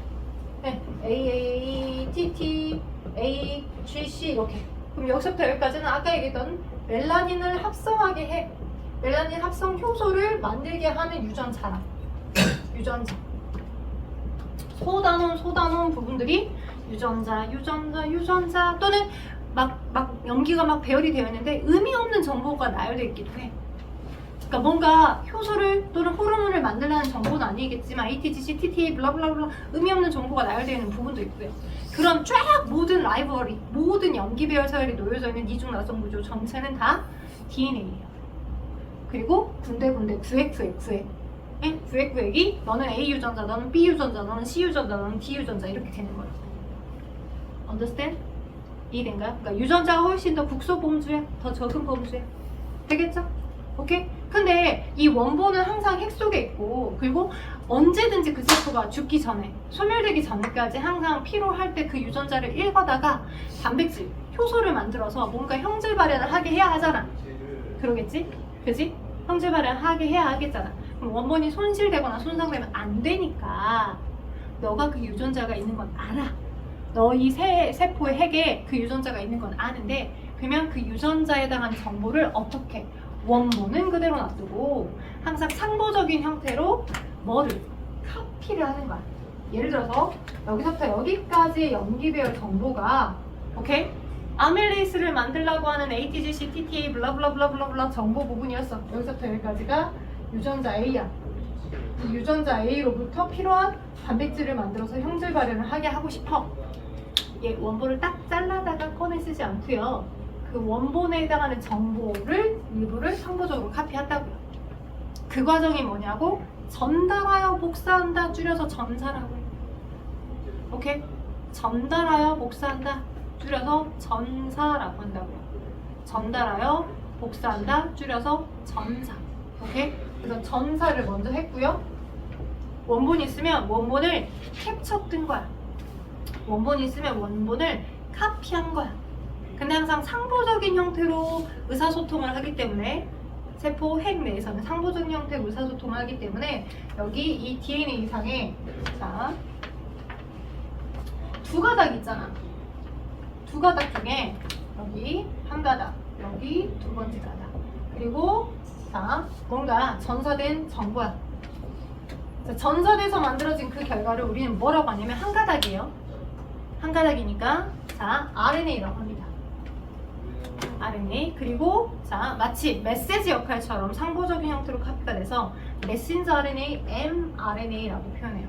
네. AAA, TT, A, GC 이렇게. 그럼 여기서부터 여기까지는 아까 얘기했던 멜라닌을 합성하게 해. 멜라닌 합성 효소를 만들게 하는 유전자라. 유전자. 소단원 부분들이 유전자 또는 막 염기가 막 배열이 되어 있는데 의미 없는 정보가 나열되어 있기도 해. 그러니까 뭔가 효소를 또는 호르몬을 만들라는 정보는 아니겠지만 ATGC, TTA, 블라블라블라 의미 없는 정보가 나열되어 있는 부분도 있고요. 그런 쫙 모든 라이브러리, 모든 염기 배열 서열이 놓여져 있는 이중 나선 구조 전체는 다 DNA예요. 그리고 군데 구획. 네? 구획이 너는 A 유전자, 너는 B 유전자, 너는 C 유전자, 너는 D 유전자 이렇게 되는 거예요. Understand? 이해된가요? 그러니까 유전자가 훨씬 더 국소 범주야, 더 적은 범주야. 되겠죠? 오케이? 근데 이 원본은 항상 핵 속에 있고 그리고 언제든지 그 세포가 죽기 전에 소멸되기 전까지 항상 필요할 때 그 유전자를 읽어다가 단백질, 효소를 만들어서 뭔가 형질 발현을 하게 해야 하잖아. 그러겠지? 그지? 형질 발현하게 해야 하겠잖아. 그럼 원본이 손실되거나 손상되면 안 되니까 너가 그 유전자가 있는 건 알아. 너 이 세포의 핵에 그 유전자가 있는 건 아는데 그러면 그 유전자에 해당하는 정보를 어떻게 원본은 그대로 놔두고 항상 상보적인 형태로 뭐를 카피를 하는 거야. 예를 들어서 여기서부터 여기까지의 염기배열 정보가 오케이? 아밀레이스를 만들려고 하는 ATGC, TTA 블라블라블라블라 정보 부분이었어. 여기서부터 여기까지가 유전자 A야. 이 유전자 A로부터 필요한 단백질을 만들어서 형질 발현을 하게 하고 싶어. 이게 원본을 딱 잘라다가 꺼내 쓰지 않고요. 그 원본에 해당하는 정보를 일부를 상보적으로 카피한다고요. 그 과정이 뭐냐고? 전달하여 복사한다 줄여서 전사라고 해요. 오케이? 전달하여 복사한다 줄여서 전사라고 한다고요. 전달하여 복사한다 줄여서 전사. 오케이? 그래서 전사를 먼저 했고요. 원본이 있으면 원본을 캡처 뜬 거야. 원본이 있으면 원본을 카피한 거야. 근데 항상 상보적인 형태로 의사소통을 하기 때문에 세포 핵 내에서는 상보적인 형태로 의사소통을 하기 때문에 여기 이 DNA 이상에 자, 두 가닥 있잖아. 두 가닥 중에 여기 한 가닥, 여기 두 번째 가닥. 그리고 자, 뭔가 전사된 정보야. 자, 전사돼서 만들어진 그 결과를 우리는 뭐라고 하냐면 한 가닥이에요. 한 가닥이니까 자, RNA라고 합니다. RNA. 그리고 자, 마치 메시지 역할처럼 상보적인 형태로 카피가 돼서 메신저 RNA, mRNA라고 표현해요.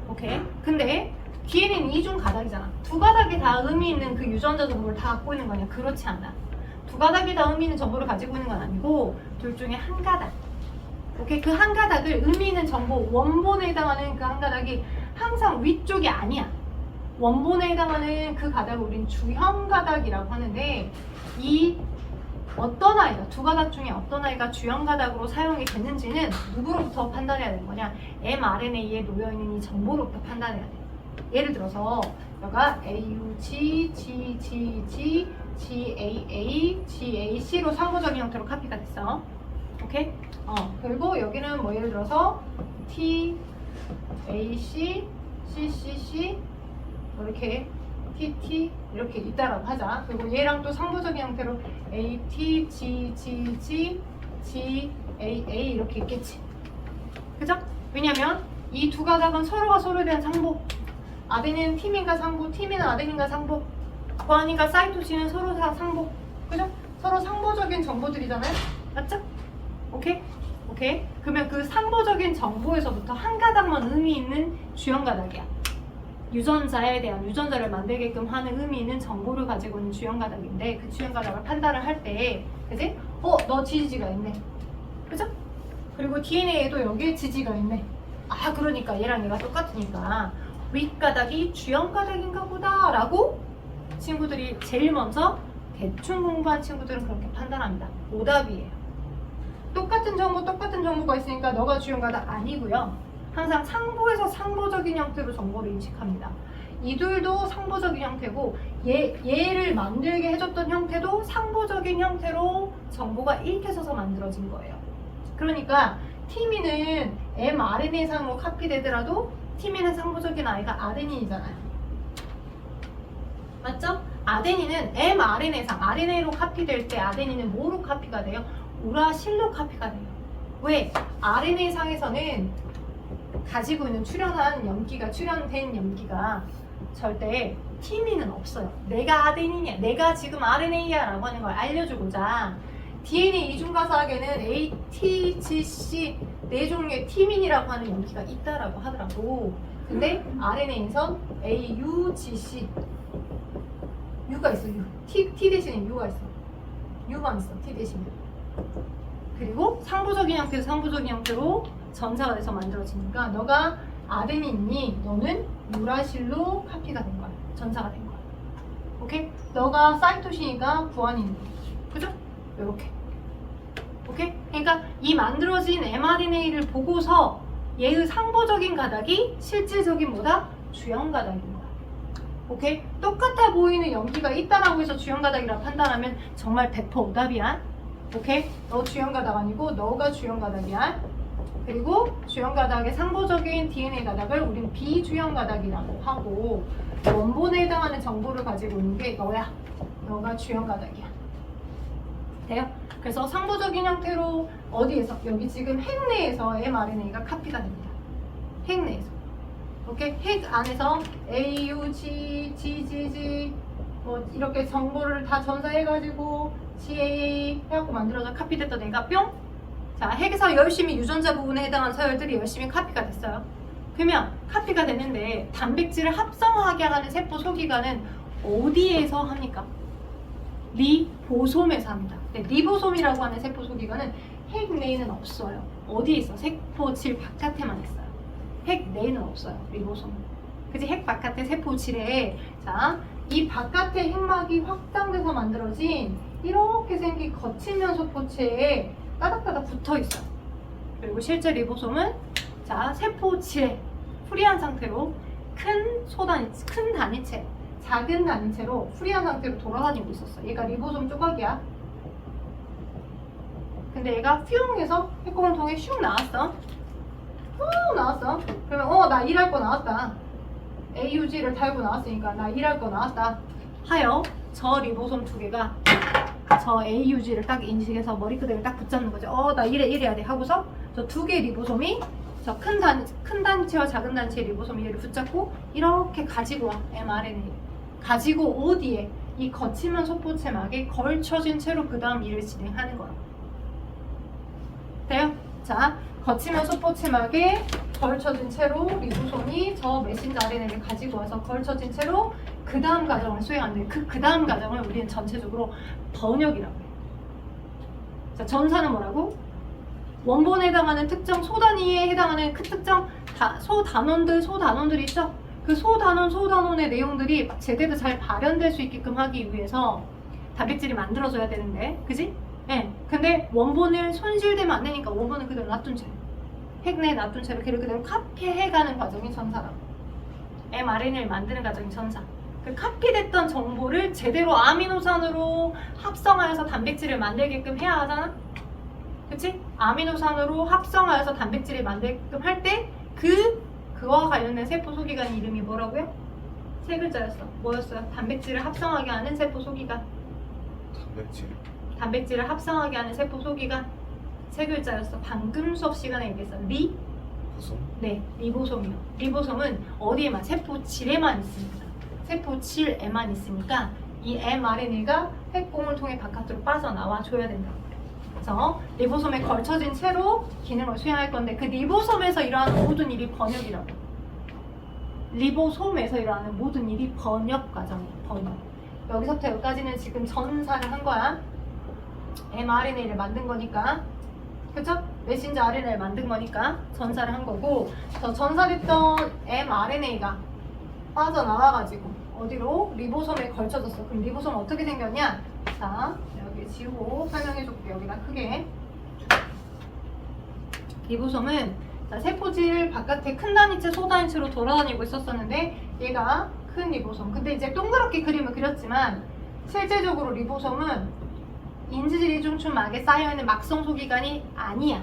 오케이? 근데 DNA는 이중 가닥이잖아. 두 가닥이 다 의미 있는 그 유전자 정보를 다 갖고 있는 거냐? 그렇지 않아. 두 가닥이 다 의미 있는 정보를 가지고 있는 건 아니고 둘 중에 한 가닥. 오케이? 그 한 가닥을 의미 있는 정보, 원본에 해당하는 그 한 가닥이 항상 위쪽이 아니야. 원본에 해당하는 그 가닥을 우린 주형 가닥이라고 하는데 이 어떤 아이가, 두 가닥 중에 어떤 아이가 주형 가닥으로 사용이 됐는지는 누구로부터 판단해야 되는 거냐? mRNA에 놓여있는 이 정보로부터 판단해야 돼. 예를 들어서 여기가 AUG, GGG, GAA, GAC로 상호적인 형태로 카피가 됐어. 오케이? 그리고 여기는 뭐 예를 들어서 T, AC, CCC 뭐 이렇게 TT 이렇게 있다라고 하자. 그리고 얘랑 또 상호적인 형태로 AT, GGG, GAA 이렇게 있겠지. 그죠? 왜냐면 이 두 가닥은 서로가 서로에 대한 상보. 아데닌 티민과 상보, 티민은 아데닌과 상보, 구아닌과 사이토신은 서로 상보. 그죠? 서로 상보적인 정보들이잖아요. 맞죠? 오케이? 오케이? 그러면 그 상보적인 정보에서부터 한 가닥만 의미 있는 주형 가닥이야. 유전자에 대한 유전자를 만들게끔 하는 의미 있는 정보를 가지고 있는 주형 가닥인데 그 주형 가닥을 판단을 할 때, 그지? 너 GG가 있네. 그죠? 그리고 DNA에도 여기에 GG가 있네. 아, 그러니까 얘랑 얘가 똑같으니까 윗가닥이 주형 가닥인가 보다 라고 친구들이 제일 먼저 대충 공부한 친구들은 그렇게 판단합니다. 오답이에요. 똑같은 정보가 있으니까 너가 주형 가닥 아니고요. 항상 상보에서 상보적인 형태로 정보를 인식합니다. 이둘도 상보적인 형태고 얘를 만들게 해줬던 형태도 상보적인 형태로 정보가 읽혀져서 만들어진 거예요. 그러니까 티민은 mRNA상으로 카피되더라도 티민은 상보적인 아이가 아데닌이잖아요. 맞죠? 아데닌은 mRNA상 RNA로 카피될 때 아데닌은 뭐로 카피가 돼요? 우라실로 카피가 돼요. 왜? RNA상에서는 가지고 있는 출현된 염기가 절대 티민은 없어요. 내가 아데닌이야, 내가 지금 RNA야 라고 하는 걸 알려주고자 DNA 이중가사학에는 ATGC 네 종류의 티민이라고 하는 염기가 있다라고 하더라고. 근데 RNA에선 AUGC U가 있어. T 대신에 U가 있어. U만 있어. T 대신에. 그리고 상부적인 형태로 전사가 돼서 만들어지니까 너가 아데닌이니 너는 유라실로 카피가 된 거야. 전사가 된 거야. 오케이? 너가 사이토신이니까 구아닌. 그죠? 요렇게. 오케이? 그러니까 이 만들어진 mRNA를 보고서 얘의 상보적인 가닥이 실질적인 뭐다? 주형 가닥인 거야. 오케이? 똑같아 보이는 염기가 있다라고 해서 주형 가닥이라 판단하면 정말 100% 오답이야. 오케이? 너 주형 가닥 아니고 너가 주형 가닥이야. 그리고 주형 가닥의 상보적인 DNA 가닥을 우리는 비주형 가닥이라고 하고 원본에 해당하는 정보를 가지고 있는 게 너야. 너가 주형 가닥이야. 돼요? 그래서 상부적인 형태로 어디에서? 여기 지금 핵 내에서 mRNA가 카피가 됩니다. 핵 내에서. 오케이? 핵 안에서 A, U, G, G, G, G 뭐 이렇게 정보를 다 전사해가지고 CA 해갖고 만들어져 카피됐던 애가 뿅! 자, 핵에서 열심히 유전자 부분에 해당하는 서열들이 열심히 카피가 됐어요. 그러면 카피가 되는데 단백질을 합성하게 하는 세포 소기관은 어디에서 합니까? 리보솜에서 합니다. 네, 리보솜이라고 하는 세포 소기관은 핵 내에는 없어요. 어디에 있어? 세포질 바깥에만 있어요. 핵 내에는 없어요. 리보솜. 그치? 핵 바깥에 세포질에 자, 이 바깥의 핵막이 확장돼서 만들어진 이렇게 생긴 거칠면 소포체에 따닥따닥 붙어 있어요. 그리고 실제 리보솜은 자, 세포질에 프리한 상태로 큰 단위체, 작은 단위체로 프리한 상태로 돌아다니고 있었어. 얘가 리보솜 조각이야. 근데 얘가 퓨 해서 핵공을 통해 슉 나왔어. 나왔어. 그러면 나 일할 거 나왔다. AUG를 달고 나왔으니까 나 일할 거 나왔다. 하여 저 리보솜 두 개가 저 AUG를 딱 인식해서 머리 그대로 딱 붙잡는 거죠. 나 이래야 돼 하고서 저 두 개의 리보솜이 저 큰 단체와 작은 단체의 리보솜이 얘를 붙잡고 이렇게 가지고 와. mRNA 가지고 어디에? 이 거치면 소포체막에 걸쳐진 채로 그 다음 일을 진행하는 거야. 돼요? 자, 거치면 소포체막에 걸쳐진 채로 리보솜이 저 메신저 RNA를 가지고 와서 걸쳐진 채로 그 다음 과정을 수행하는데 그 다음 과정을 우리는 전체적으로 번역이라고 해요. 자, 전사는 뭐라고? 원본에 해당하는 특정 소단위에 해당하는 그 특정 소단원들이 있죠? 그 소단원의 내용들이 제대로 잘 발현될 수 있게끔 하기 위해서 단백질이 만들어져야 되는데, 그지? 예. 근데 원본을 손실되면 안 되니까 원본은 그대로 놔둔 채, 핵 내에 놔둔 채로 걔를 그대로 카피해가는 과정이 전사라고. mRNA를 만드는 과정이 전사. 그 카피됐던 정보를 제대로 아미노산으로 합성하여서 단백질을 만들게끔 해야 하잖아? 그치? 아미노산으로 합성하여서 단백질을 만들게끔 할 때 그거와 관련된 세포 소기관 이름이 뭐라고요? 세 글자였어. 뭐였어요? 단백질을 합성하게 하는 세포 소기관. 단백질을 합성하게 하는 세포 소기관. 세 글자였어. 방금 수업 시간에 얘기했어. 리보솜? 네, 리보솜이요. 리보솜은 어디에만? 세포질에만 있습니다. 세포질에만 있으니까 이 mRNA가 핵공을 통해 바깥으로 빠져나와 줘야 된다. 그래서 리보솜에 걸쳐진 채로 기능을 수행할 건데 그 리보솜에서 일어나는 모든 일이 번역이라고. 리보솜에서 일어나는 모든 일이 번역 과정이에요. 번역. 여기서부터 여기까지는 지금 전사를 한 거야. mRNA를 만든 거니까. 그쵸? 메신저 RNA를 만든 거니까 전사를 한 거고, 저 전사됐던 mRNA가 빠져나와가지고 어디로? 리보솜에 걸쳐졌어. 그럼 리보솜은 어떻게 생겼냐? 자, 여기 지우고 설명해줄게. 여기다 크게. 리보솜은 자, 세포질 바깥에 큰 단위체, 소단위체로 돌아다니고 있었었는데 얘가 큰 리보솜. 근데 이제 동그랗게 그림을 그렸지만 실제적으로 리보솜은 인지질이 중추막에 쌓여있는 막성 소기관이 아니야.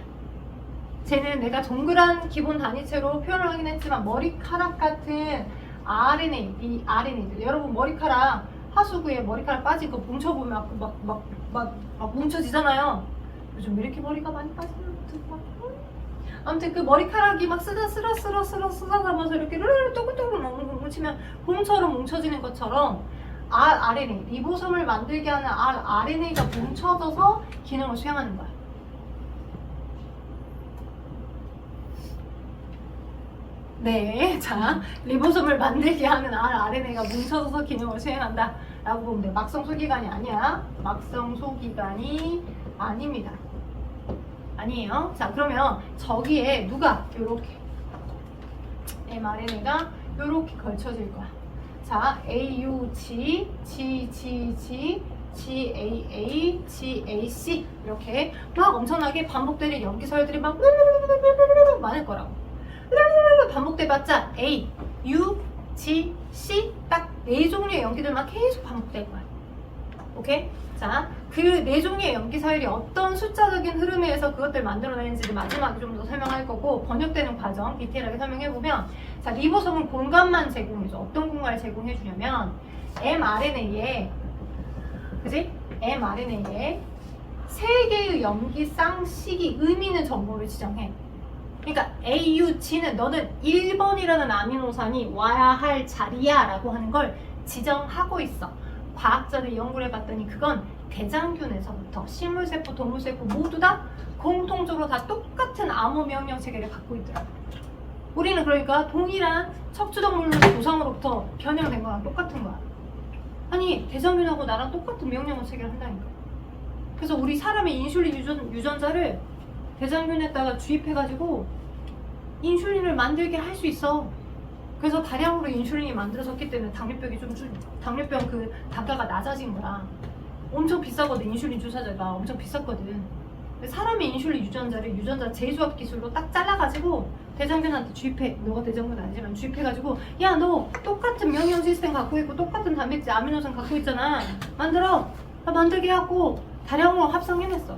쟤는 내가 동그란 기본 단위체로 표현을 하긴 했지만 머리카락 같은 RNA, 이 RNA들. 여러분 머리카락 하수구에 머리카락 빠지고 뭉쳐보면 막 뭉쳐지잖아요. 요즘 왜 이렇게 머리가 많이 빠지는 아무튼 그 머리카락이 막 쓰다듬어서 이렇게 뚜글뚜글 뭉치면 봄처럼 뭉쳐지는 것처럼 RNA, 리보솜을 만들게 하는 RNA가 뭉쳐져서 기능을 수행하는 거야. 네, 자, 리보솜을 만들게 하는 RNA가 뭉쳐져서 기능을 수행한다 라고 보면 돼. 막성 소기관이 아니야. 막성 소기관이 아닙니다. 아니에요. 자, 그러면 저기에 누가 요렇게 mRNA가 요렇게 걸쳐질 거야. 자, AUG, GGG, GAA, GAC 이렇게 막 엄청나게 반복되는 염기서열들이 막 많을 거라고. 반복돼봤자 A, U, G, C 딱 4종류의 염기들만 계속 반복될 거야. 오케이? 자, 그 4종류의 염기서열이 어떤 숫자적인 흐름에 의해서 그것들 만들어내는지를 마지막에 좀 더 설명할 거고, 번역되는 과정 디테일하게 설명해보면, 자, 리보솜은 공간만 제공해줘. 어떤 공간을 제공해주냐면 mRNA에, 그지? mRNA에 3개의 염기 쌍식이 의미 있는 정보를 지정해. 그러니까 AUG는 너는 1번이라는 아미노산이 와야 할 자리야 라고 하는 걸 지정하고 있어. 과학자들이 연구를 해봤더니 그건 대장균에서부터 식물세포, 동물세포 모두 다 공통적으로 다 똑같은 암호 명령 체계를 갖고 있더라고. 우리는 그러니까 동일한 척추동물 조상으로부터 변형된 거랑 똑같은 거야. 아니 대장균하고 나랑 똑같은 명령 체계를 한다니까. 그래서 우리 사람의 인슐린 유전자를 대장균에다가 주입해가지고 인슐린을 만들게 할 수 있어. 그래서 다량으로 인슐린이 만들어졌기 때문에 당뇨병 그 단가가 낮아진 거야. 엄청 비싸거든. 인슐린 주사제가 엄청 비쌌거든. 사람의 인슐린 유전자 재조합 기술로 딱 잘라가지고 대장균한테 주입해. 너가 대장균 아니지만 주입해가지고 야 너 똑같은 명령 시스템 갖고 있고 똑같은 단백질 아미노산 갖고 있잖아. 만들어. 만들게 하고 다량으로 합성해냈어.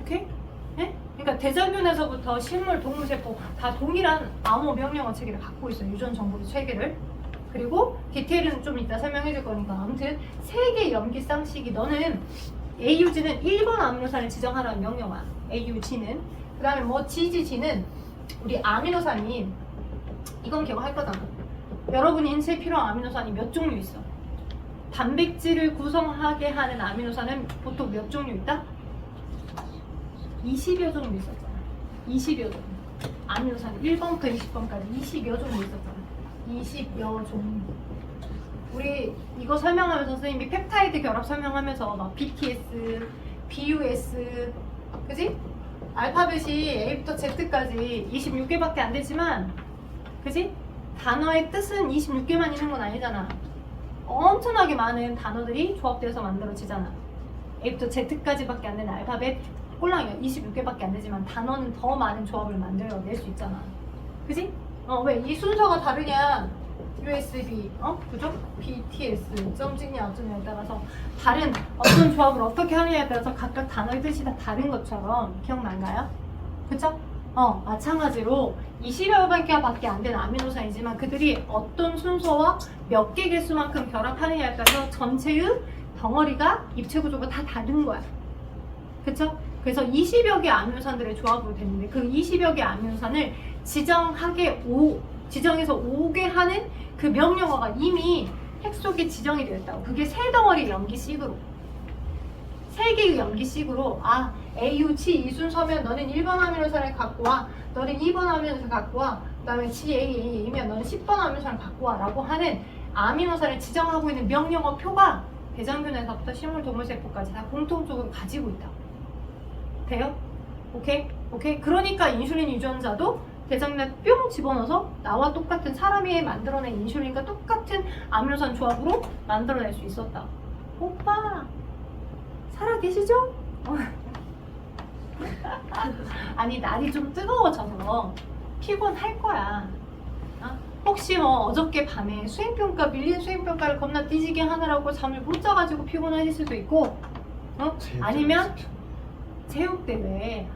오케이? 네? 그러니까 대장균에서부터 식물, 동물세포 다 동일한 암호 명령어 체계를 갖고 있어요. 유전 정보 체계를. 그리고 디테일은 좀 이따 설명해 줄 거니까 아무튼 3개 염기 쌍식이 너는 AUG는 1번 아미노산을 지정하라는 명령어야. AUG는. 그 다음에 뭐 GGG는 우리 아미노산이 이건 기억할 거잖아. 여러분 인체에 필요한 아미노산이 몇 종류 있어? 단백질을 구성하게 하는 아미노산은 보통 몇 종류 있다? 20여 종류 있었잖아. 20여 종류. 아미노산 1번부터 20번까지 20여 종류 있었잖아. 20여 종류. 우리 이거 설명하면서 선생님이 펩타이드 결합 설명하면서 막 BTS, BUS, 그지? 알파벳이 A부터 Z까지 26개밖에 안 되지만, 그지? 단어의 뜻은 26개만 있는 건 아니잖아. 엄청나게 많은 단어들이 조합돼서 만들어지잖아. A부터 Z까지밖에 안 되는 알파벳 꼴랑이가 26개밖에 안 되지만 단어는 더 많은 조합을 만들어낼 수 있잖아. 그지? 왜 이 순서가 다르냐? USB, 그죠? BTS, 점 찍냐, 어쩌냐에 따라서 다른 어떤 조합을 어떻게 하느냐에 따라서 각각 단어의 뜻이 다 다른 것처럼 기억나나요? 그쵸? 마찬가지로 20여 개밖에 안 되는 아미노산이지만 그들이 어떤 순서와 몇 개 개수만큼 결합하느냐에 따라서 전체의 덩어리가 입체 구조가 다 다른 거야. 그쵸? 그래서 20여 개 아미노산들의 조합으로 됐는데 그 20여 개 아미노산을 지정해서 오게 하는 그 명령어가 이미 핵 속에 지정이 되어 있다고. 그게 3덩어리 염기식으로 3개의 염기식으로 AUG 이 순서면 너는 1번 아미노산을 갖고 와, 너는 2번 아미노산을 갖고 와, 그 다음에 GAA이면 너는 10번 아미노산을 갖고 와 라고 하는 아미노산을 지정하고 있는 명령어 표가 대장균에서부터 식물, 동물세포까지 다 공통적으로 가지고 있다. 돼요? 오케이? 그러니까 인슐린 유전자도 대장균에 뿅 집어넣어서 나와 똑같은 사람이 만들어낸 인슐린과 똑같은 아미노산 조합으로 만들어낼 수 있었다. 오빠 살아계시죠? 아니 날이 좀 뜨거워져서 피곤할 거야. 혹시 어저께 밤에 밀린 수행평가를 겁나 뒤지게 하느라고 잠을 못 자가지고 피곤하실 수도 있고, 아니면 체육대회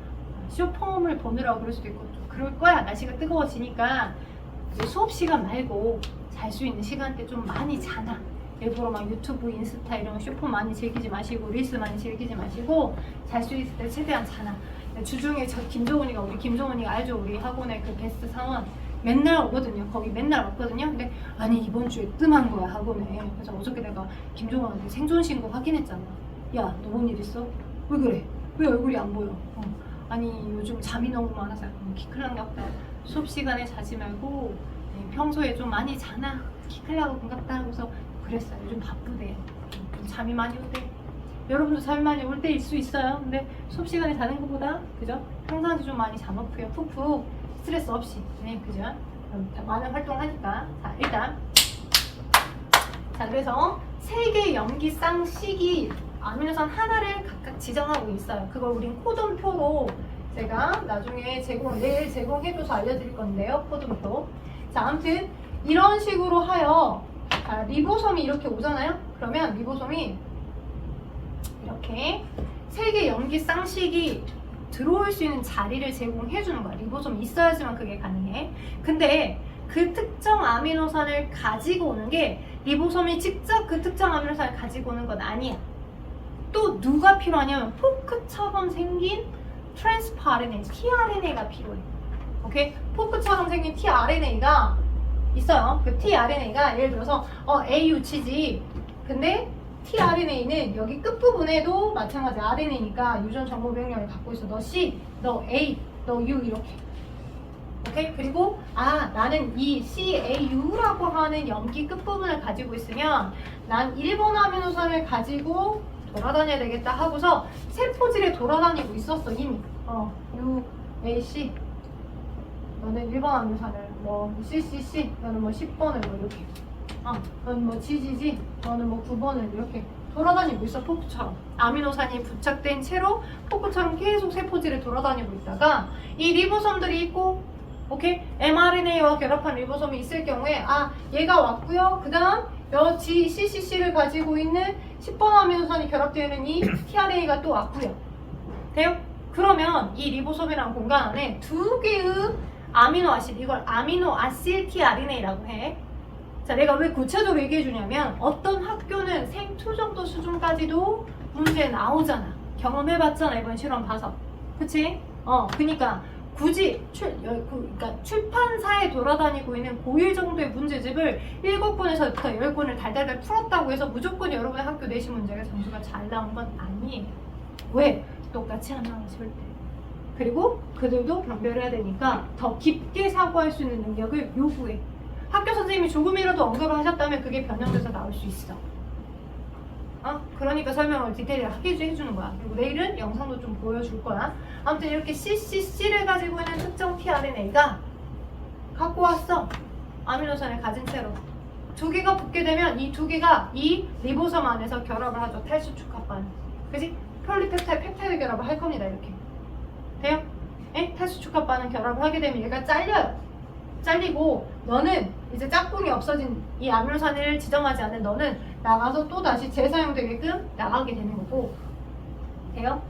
쇼폼을 보느라고 그럴 수도 있고 그럴 거야. 날씨가 뜨거워지니까 수업 시간 말고 잘 수 있는 시간대 좀 많이 자나. 일부러 막 유튜브, 인스타 이런 쇼폼 많이 즐기지 마시고 릴스 많이 즐기지 마시고 잘 수 있을 때 최대한 자나. 주중에 우리 김종훈이가 알죠? 우리 학원의 그 베스트 사원 맨날 오거든요. 거기 맨날 왔거든요. 근데 아니 이번 주에 뜸한 거야 학원에. 그래서 어저께 내가 김종훈한테 생존 신고 확인했잖아. 야 너 뭔 일 있어? 왜 그래? 왜 얼굴이 안 보여? 아니 요즘 잠이 너무 많아서 키 클났나 보다. 수업 시간에 자지 말고 평소에 좀 많이 자나. 키 클라고 반갑다. 그래서 그랬어요. 요즘 바쁘대. 좀 잠이 많이 온대. 여러분도 잠이 많이 올 때일 수 있어요. 근데 수업 시간에 자는 것보다 그죠? 평상시 좀 많이 잠없고요. 푹푹 스트레스 없이. 네, 그죠? 많은 활동하니까. 자, 일단 그래서 3개의 염기 쌍식이 아미노산 하나를 각각 지정하고 있어요. 그걸 우린 코돈표로 제가 나중에 내일 제공해줘서 알려드릴 건데요. 코돈표. 자, 아무튼 이런 식으로 하여 리보솜이 이렇게 오잖아요. 그러면 리보솜이 이렇게 3개 염기 쌍식이 들어올 수 있는 자리를 제공해주는 거야. 리보솜이 있어야지만 그게 가능해. 근데 그 특정 아미노산을 가지고 오는 게 리보솜이 직접 그 특정 아미노산을 가지고 오는 건 아니야. 또 누가 필요하냐면 포크처럼 생긴 트랜스퍼 RNA, tRNA가 필요해. 오케이? 포크처럼 생긴 tRNA가 있어요. 그 tRNA가 예를 들어서 AU 치지. 근데 tRNA는 여기 끝부분에도 마찬가지 RNA니까 유전 정보 변경을 갖고 있어. 너 C, 너 A, 너 U 이렇게. 오케이? 그리고 나는 이 CAU라고 하는 염기 끝부분을 가지고 있으면 난 1번 아미노산을 가지고 돌아다녀야 되겠다 하고서 세포질에 돌아다니고 있었어 이미. U, A, C 너는 1번 아미노산을 뭐 CCC 너는 뭐 10번을 뭐 이렇게 너는 뭐 GGG 너는 뭐 9번을 이렇게 돌아다니고 있어. 포크처럼 아미노산이 부착된 채로 포크처럼 계속 세포질에 돌아다니고 있다가 이 리보솜들이 있고 오케이? mRNA와 결합한 리보솜이 있을 경우에 얘가 왔고요. 그 다음 CCC를 가지고 있는 10번 아미노산이 결합되어 있는 이 tRNA가 또 왔고요. 돼요? 그러면 이 리보솜이라는 공간 안에 두 개의 아미노아sid, 이걸 아미노아실 tRNA라고 해. 자, 내가 왜 구체적으로 얘기해 주냐면 어떤 학교는 생투 정도 수준까지도 문제 나오잖아. 경험해봤잖아, 이번 실험 봐서. 그치? 그니까 굳이 그러니까 출판사에 돌아다니고 있는 고1 정도의 문제집을 7권에서부터 10권을 달달달 풀었다고 해서 무조건 여러분의 학교 내신 문제가 점수가 잘 나온 건 아니에요. 왜? 똑같이 안 나와 절대. 그리고 그들도 변별해야 되니까 더 깊게 사고할 수 있는 능력을 요구해. 학교 선생님이 조금이라도 언급을 하셨다면 그게 변형돼서 나올 수 있어. 그러니까 설명을 디테일하게 해주는 거야. 그리고 내일은 영상도 좀 보여줄 거야. 아무튼 이렇게 CCC를 가지고 있는 특정 tRNA가 갖고 왔어. 아미노산을 가진 채로. 두 개가 붙게 되면 이 두 개가 이 리보솜 안에서 결합을 하죠. 탈수축합반. 그지? 폴리펩타이드 펩타이드 결합을 할 겁니다. 이렇게. 돼요? 탈수축합반은 결합을 하게 되면 얘가 잘려요. 잘리고 너는 이제 짝꿍이 없어진 이 아미노산을 지정하지 않는 너는 나가서 또 다시 재사용되게끔 나가게 되는 거고. 돼요?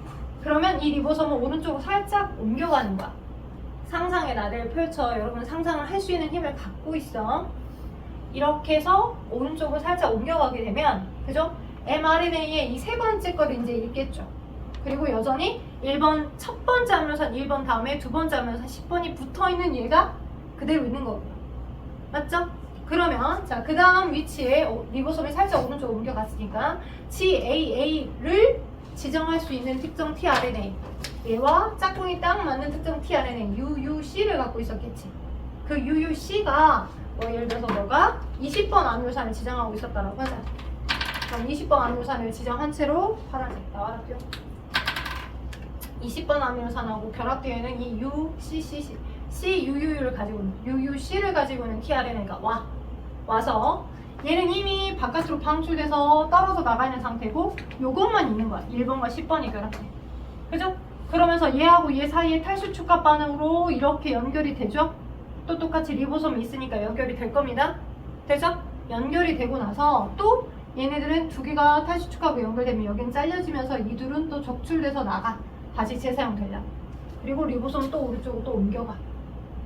그러면 이 리보솜은 오른쪽으로 살짝 옮겨가는 거야. 상상의 나래를 펼쳐. 여러분 상상을 할 수 있는 힘을 갖고 있어. 이렇게 해서 오른쪽으로 살짝 옮겨가게 되면, 그죠? mRNA의 이 세 번째 걸 이제 읽겠죠. 그리고 여전히 1번 첫 번째 아미노산 1번 다음에 두 번째 아미노산 10번이 붙어있는 얘가 그대로 있는 거고요. 맞죠? 그러면 자, 그 다음 위치에 리보솜이 살짝 오른쪽으로 옮겨갔으니까 GAA를 지정할 수 있는 특정 tRNA, 얘와 짝꿍이 딱 맞는 특정 tRNA UUC를 갖고 있었겠지. 그 UUC가 뭐 예를 들어서 너가 20번 아미노산을 지정하고 있었다라고 하자. 그럼 20번 아미노산을 지정한 채로 파란색 나와라고요. 20번 아미노산하고 결합되어 있는 이 UCCC CUU를 가지고 있는 UUC를 가지고 있는 tRNA가 와서 얘는 이미 바깥으로 방출돼서 떨어져 나가 있는 상태고 요것만 있는 거야. 1번과 10번이 결합돼. 그죠? 그러면서 얘하고 얘 사이에 탈수축합 반응으로 이렇게 연결이 되죠? 또 똑같이 리보솜이 있으니까 연결이 될 겁니다. 되죠? 연결이 되고 나서 또 얘네들은 두 개가 탈수축하고 연결되면 여긴 잘려지면서 이 둘은 또 적출돼서 나가. 다시 재사용되려. 그리고 리보솜 또 오른쪽으로 또 옮겨가.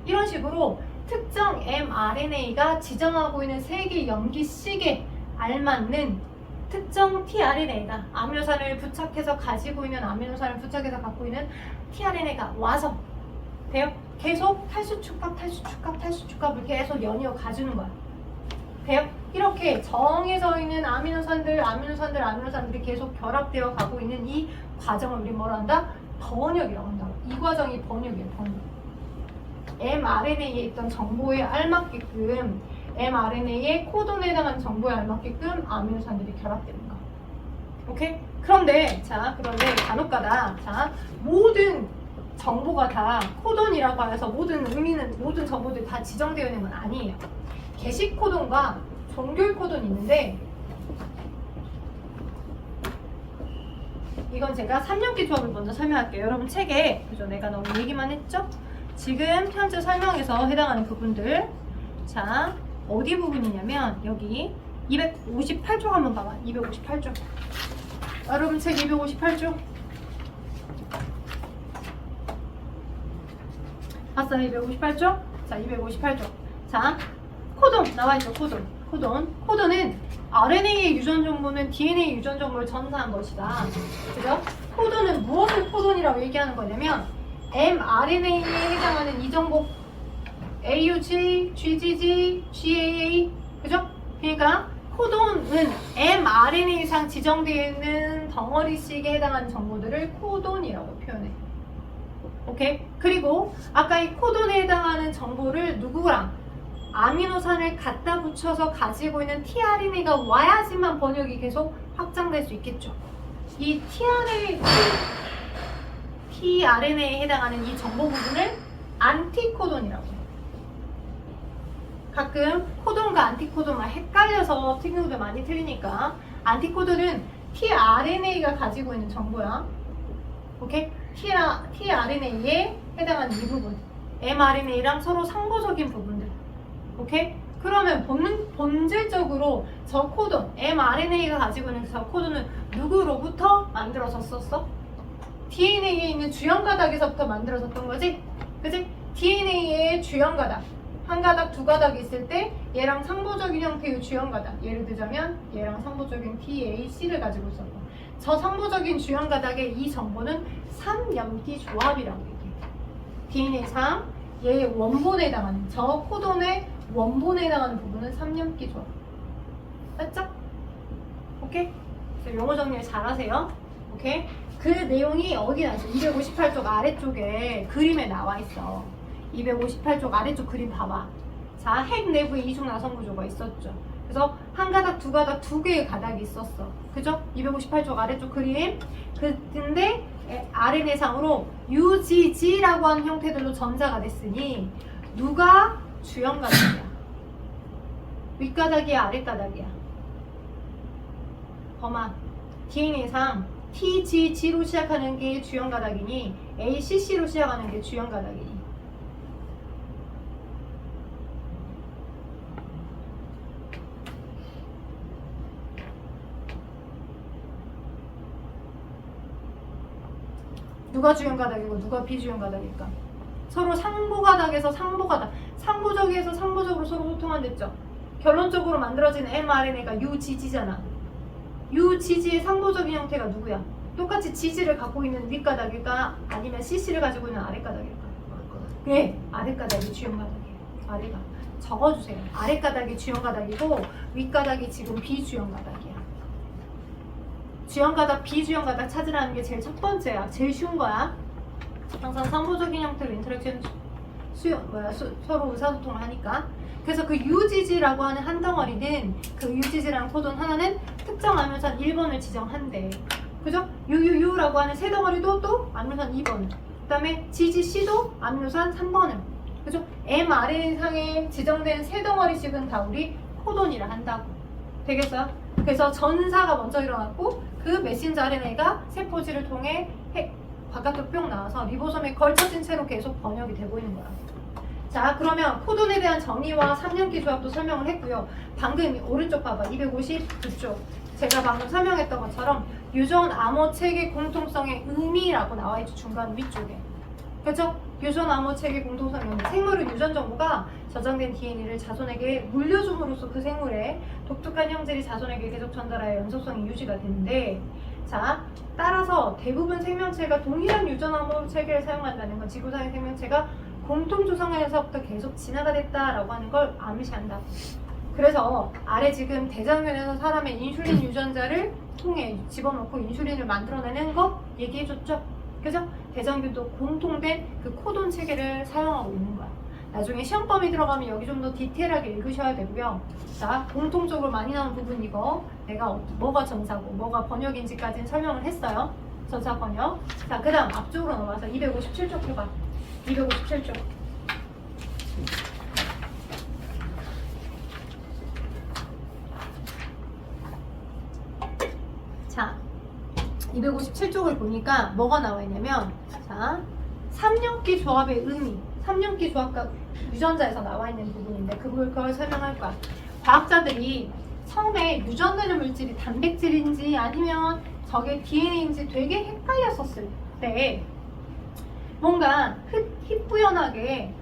이런 식으로 특정 mRNA가 지정하고 있는 세 개의 염기식에 알맞는 특정 tRNA가 아미노산을 부착해서 가지고 있는 아미노산을 부착해서 갖고 있는 tRNA가 와서 돼요? 계속 탈수축합을 계속 연이어 가주는 거야. 돼요? 이렇게 정해져 있는 아미노산들이 계속 결합되어 가고 있는 이 과정을 우리 뭐라 한다? 번역이라고 한다. 이 과정이 번역이에요. 번역. mRNA에 있던 정보에 알맞게끔 mRNA의 코돈에 해당하는 정보에 알맞게끔 아미노산들이 결합되는 거. 오케이? 그런데 간혹가다 모든 정보가 다 코돈이라고 해서 모든 정보들이 다 지정되어 있는 건 아니에요. 게시 코돈과 종결 코돈이 있는데 이건 제가 3년기 조합을 먼저 설명할게요. 여러분 책에 그죠? 내가 너무 얘기만 했죠? 지금 현재 설명에서 해당하는 부분들 자 어디 부분이냐면 여기 258쪽 한번 봐봐. 258쪽 여러분 책 258쪽 봤어요? 258쪽? 자 258쪽 자 코돈 나와있죠. 코돈 코돈은 RNA의 유전 정보는 DNA 유전 정보를 전사한 것이다. 그죠? 코돈은 무엇을 코돈이라고 얘기하는 거냐면 mRNA에 해당하는 이 정보 AUG, GGG, GAA 그죠? 그러니까 코돈은 mRNA상 지정되어 있는 덩어리씩에 해당하는 정보들을 코돈이라고 표현해. 오케이? 그리고 아까 이 코돈에 해당하는 정보를 누구랑 아미노산을 갖다 붙여서 가지고 있는 tRNA가 와야지만 번역이 계속 확장될 수 있겠죠. 이 tRNA에 해당하는 이 정보 부분을 안티코돈이라고 해요. 가끔 코돈과 안티코돈만 헷갈려서 친구들 많이 틀리니까 안티코돈은 tRNA가 가지고 있는 정보야. 오케이? tRNA에 해당하는 이 부분 mRNA랑 서로 상보적인 부분들. 오케이? 그러면 본질적으로 저 코돈 mRNA가 가지고 있는 저 코돈은 누구로부터 만들어졌었어? DNA에 있는 주연 가닥에서부터 만들어졌던 거지? 그치? DNA의 주연 가닥 한 가닥, 두 가닥 있을 때 얘랑 상보적인 형태의 주연 가닥 예를 들자면 얘랑 상보적인 TAC를 가지고 있었고 저 상보적인 주연 가닥의 이 정보는 3염기 조합이라고 얘기해. DNA3 얘의 원본에 해당하는 저 코돈의 원본에 해당하는 부분은 3염기 조합. 맞죠? 오케이? 그래서 용어 정리를 잘 하세요. 오케이? 그 내용이 어디 나있어? 258쪽 아래쪽에 그림에 나와 있어. 258쪽 아래쪽 그림 봐봐. 자, 핵 내부에 이중 나선 구조가 있었죠. 그래서 한 가닥, 두 가닥, 두 개의 가닥이 있었어. 그죠? 258쪽 아래쪽 그림. 근데 RNA상으로 UGG라고 하는 형태들로 전자가 됐으니 누가 주연 가닥이야? 윗가닥이야? 아랫가닥이야? 범아. DNA상 TGG로 시작하는 게 주연 가닥이니 ACC로 시작하는 게 주연 가닥이니 누가 주연 가닥이고 누가 비주연 가닥일까? 서로 상보 가닥에서 상보 가닥 상보적에서 상보적으로 서로 소통한댔죠. 결론적으로 만들어진 mRNA가 UGG잖아. UGG의 상보적인 형태가 누구야? 똑같이 GG를 갖고 있는 윗가닥일까? 아니면 CC를 가지고 있는 아랫가닥일까? 네, 아랫가닥이 주연 가닥이에요. 아래가 적어주세요. 아랫가닥이 주연 가닥이고 윗가닥이 지금 비주연 가닥이야. 주연 가닥, 비주연 가닥 찾으라는 게 제일 첫 번째야. 제일 쉬운 거야. 항상 상보적인 형태로 인터랙션 서로 의사소통을 하니까. 그래서 그 UGG라고 하는 한 덩어리는 그 UGG라는 코돈 하나는 특정 아미노산 1번을 지정한대. 그죠? UUU라고 하는 세 덩어리도 또 아미노산 2번. 그 다음에 GGC도 아미노산 3번을. 그죠? mRNA상에 지정된 세 덩어리씩은 다 우리 코돈이라 한다고. 되겠어요? 그래서 전사가 먼저 일어났고 그 메신저 RNA가 세포질을 통해 바깥으로 뿅 나와서 리보솜에 걸쳐진 채로 계속 번역이 되고 있는 거야. 자, 그러면 코돈에 대한 정의와 3년기 조합도 설명을 했고요. 방금 오른쪽 봐봐. 259쪽. 제가 방금 설명했던 것처럼 유전 암호 체계 공통성의 의미라고 나와있죠. 중간 위쪽에. 그렇죠? 유전 암호 체계 공통성의 의미. 생물은 유전 정보가 저장된 DNA를 자손에게 물려줌으로써 그 생물의 독특한 형질이 자손에게 계속 전달하여 연속성이 유지가 되는데, 자, 따라서 대부분 생명체가 동일한 유전 암호 체계를 사용한다는 건 지구상의 생명체가 공통 조성에서부터 계속 진화가 됐다라고 하는 걸 암시한다. 그래서 아래 지금 대장균에서 사람의 인슐린 유전자를 통해 집어넣고 인슐린을 만들어내는 거 얘기해줬죠? 그죠? 대장균도 공통된 그 코돈 체계를 사용하고 있는 거야. 나중에 시험 범위 들어가면 여기 좀 더 디테일하게 읽으셔야 되고요. 자, 공통적으로 많이 나오는 부분 이거 내가 뭐가 전사고 뭐가 번역인지까지는 설명을 했어요. 전사 번역. 자, 그 다음 앞쪽으로 넘어가서 257쪽 해봐. 257쪽. 자, 257쪽을 보니까 뭐가 나와 있냐면, 자, 3엽기 조합의 의미, 3엽기 조합과 유전자에서 나와 있는 부분인데 그걸 설명할 거야. 과학자들이 처음에 유전되는 물질이 단백질인지 아니면 저게 DNA인지 되게 헷갈렸었을 때 뭔가 희뿌연하게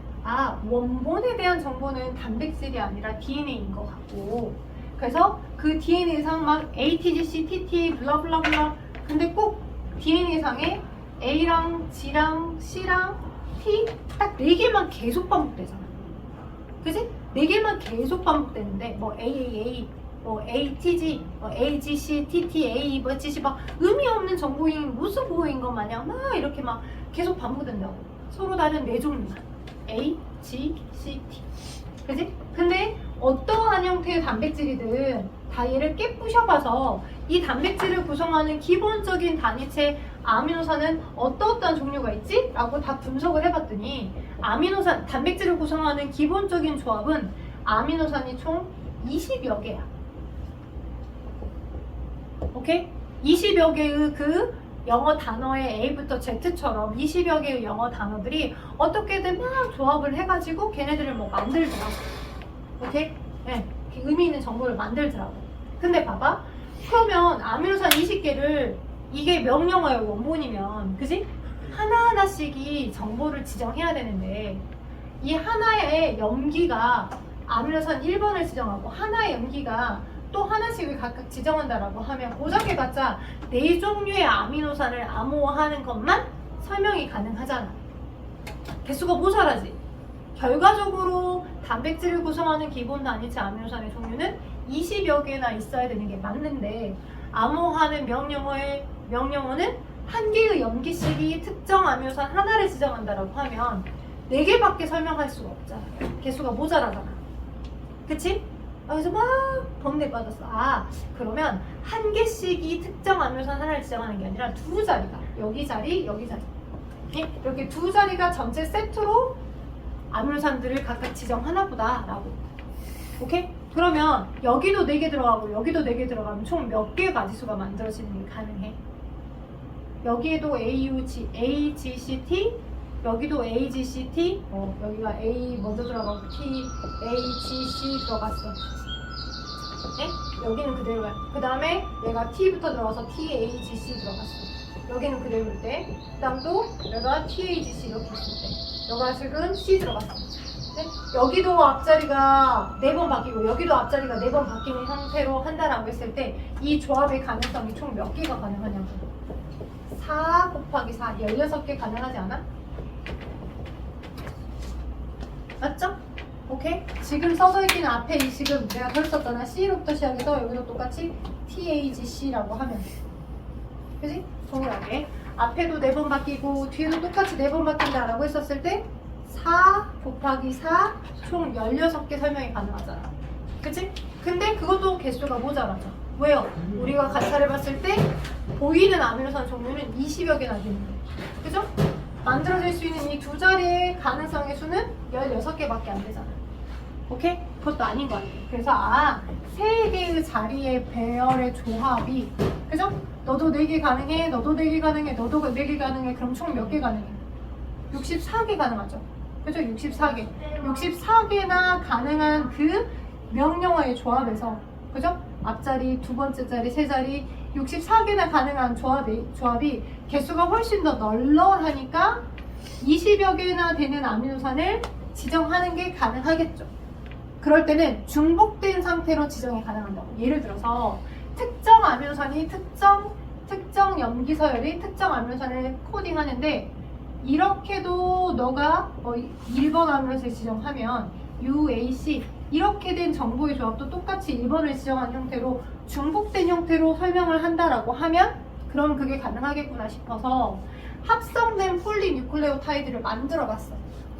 원본에 대한 정보는 단백질이 아니라 DNA인 것 같고, 그래서 그 DNA상 막 ATGC, TT, 블라블라블라, 근데 꼭 DNA상에 A랑 G랑 C랑 T 딱 4개만 계속 반복되잖아. 그지? 4개만 계속 반복되는데 뭐 AAA, 뭐 ATG, 뭐 AGC, TTA, 뭐 GC 막 의미 없는 정보인 무슨 보호인 것 마냥 막 이렇게 막 계속 반복된다고. 서로 다른 4종류만 A, G, C, T. 그지? 근데 어떠한 형태의 단백질이든 다 얘를 깨부셔봐서 이 단백질을 구성하는 기본적인 단위체 아미노산은 어떠한 종류가 있지? 라고 다 분석을 해봤더니 아미노산, 단백질을 구성하는 기본적인 조합은 아미노산이 총 20여 개야. 오케이? 20여 개의 그 영어 단어의 A부터 Z처럼 20여 개의 영어 단어들이 어떻게든 막 조합을 해가지고 걔네들을 뭐 만들더라고. 오케이? 네, 의미 있는 정보를 만들더라고. 근데 봐봐. 그러면 아미노산 20개를 이게 명령어의 원본이면, 그지? 하나하나씩이 정보를 지정해야 되는데 이 하나의 염기가 아미노산 1번을 지정하고 하나의 염기가 또 하나씩을 각각 지정한다라고 하면 고작해봤자 4종류의 아미노산을 암호화하는 것만 설명이 가능하잖아. 개수가 모자라지. 결과적으로 단백질을 구성하는 기본 단위체 아미노산의 종류는 20여 개나 있어야 되는 게 맞는데 암호화하는 명령어는 한 개의 염기식이 특정 아미노산 하나를 지정한다라고 하면 4개밖에 설명할 수가 없잖아. 개수가 모자라잖아. 그치? 그래서 막 번뇌 빠졌어. 그러면 한 개씩이 특정 아미노산 하나를 지정하는 게 아니라 2자리가 여기 자리, 여기 자리 이렇게 2자리가 전체 세트로 아미노산들을 각각 지정하나 보다 라고. 오케이? 그러면 여기도 4개 들어가고 여기도 4개 들어가면 총 몇 개의 가지수가 만들어지는 게 가능해? 여기에도 AGCT, 여기도 AGCT, 여기가 A 먼저 들어가고 T, AGC 들어갔어. 네? 여기는 그대로야. 그 다음에 얘가 T부터 들어가서 TAGC 들어갔어. 여기는 그대로일 때, 그 다음도 얘가 TAGC 이렇게 있을 때, 여기가 지금 C 들어갔어. 네? 여기도 앞자리가 4번 바뀌고 여기도 앞자리가 4번 바뀌는 형태로 한다라고 했을 때 이 조합의 가능성이 총 몇 개가 가능하냐고. 4 곱하기 4, 16개 가능하지 않아? 맞죠? 오케이? 지금 써져 있기는 앞에 이 지금 내가 덜 썼잖아. C로부터 시작해서 여기도 똑같이 TAGC라고 하면 돼. 그지? 동일하게 앞에도 4번 바뀌고 뒤에도 똑같이 4번 바뀐다라고 했었을 때 4 곱하기 4 총 16개 설명이 가능하잖아. 그치? 근데 그것도 개수가 모자라죠. 왜요? 우리가 가차를 봤을 때 보이는 아미노산 종류는 20여 개나 되는데, 그죠? 만들어질 수 있는 이 2자리의 가능성의 수는 16개밖에 안 되잖아. 오케이? 그것도 아닌 거 같아. 그래서 3개의 자리의 배열의 조합이, 그죠? 너도 4개 가능해, 너도 4개 가능해, 너도 4개 가능해. 그럼 총 몇 개 가능해? 64개 가능하죠. 그죠? 64개. 64개나 가능한 그 명령어의 조합에서, 그죠? 앞자리, 2번째 자리, 3자리, 64개나 가능한 조합이 개수가 훨씬 더 널널하니까 20여 개나 되는 아미노산을 지정하는 게 가능하겠죠. 그럴 때는 중복된 상태로 지정이 가능한다고. 예를 들어서 특정 아미노산이 특정 염기서열이 특정 아미노산을 코딩하는데 이렇게도 너가 1번 아미노산을 지정하면 UAC 이렇게 된 정보의 조합도 똑같이 1번을 지정한 형태로 중복된 형태로 설명을 한다라고 하면 그럼 그게 가능하겠구나 싶어서 합성된 폴리뉴클레오타이드를 만들어 봤어.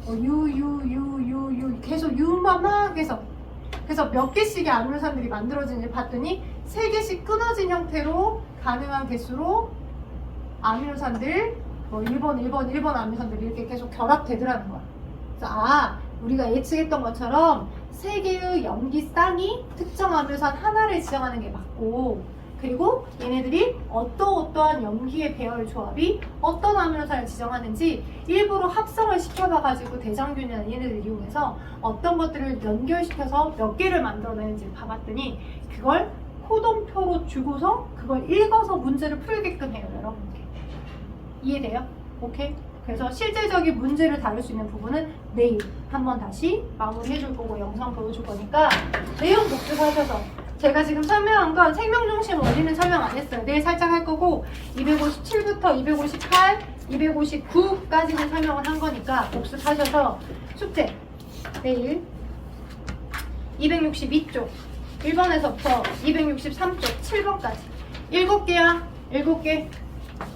U 계속 U만 막 해서 그래서 몇 개씩의 아미노산들이 만들어지는지 봤더니 3개씩 끊어진 형태로 가능한 개수로 아미노산들 1번 아미노산들이 이렇게 계속 결합되더라는 거야. 그래서 우리가 예측했던 것처럼 3개의 염기쌍이 특정 아미노산 하나를 지정하는 게 맞고, 그리고 얘네들이 어떠한 염기의 배열 조합이 어떤 아미노산을 지정하는지 일부러 합성을 시켜봐가지고 대장균이나 얘네들을 이용해서 어떤 것들을 연결시켜서 몇 개를 만들어내는지 봐봤더니 그걸 코동표로 주고서 그걸 읽어서 문제를 풀게끔 해요, 여러분께. 이해돼요? 오케이? 그래서 실질적인 문제를 다룰 수 있는 부분은 내일 한번 다시 마무리해 줄 거고 영상 보여줄 거니까 내용 복습하셔서 제가 지금 설명한 건 생명중심 원리는 설명 안 했어요. 내일 살짝 할 거고 257부터 258, 259까지는 설명을 한 거니까 복습하셔서 숙제 내일 262쪽 1번에서부터 263쪽 7번까지 7개야. 7개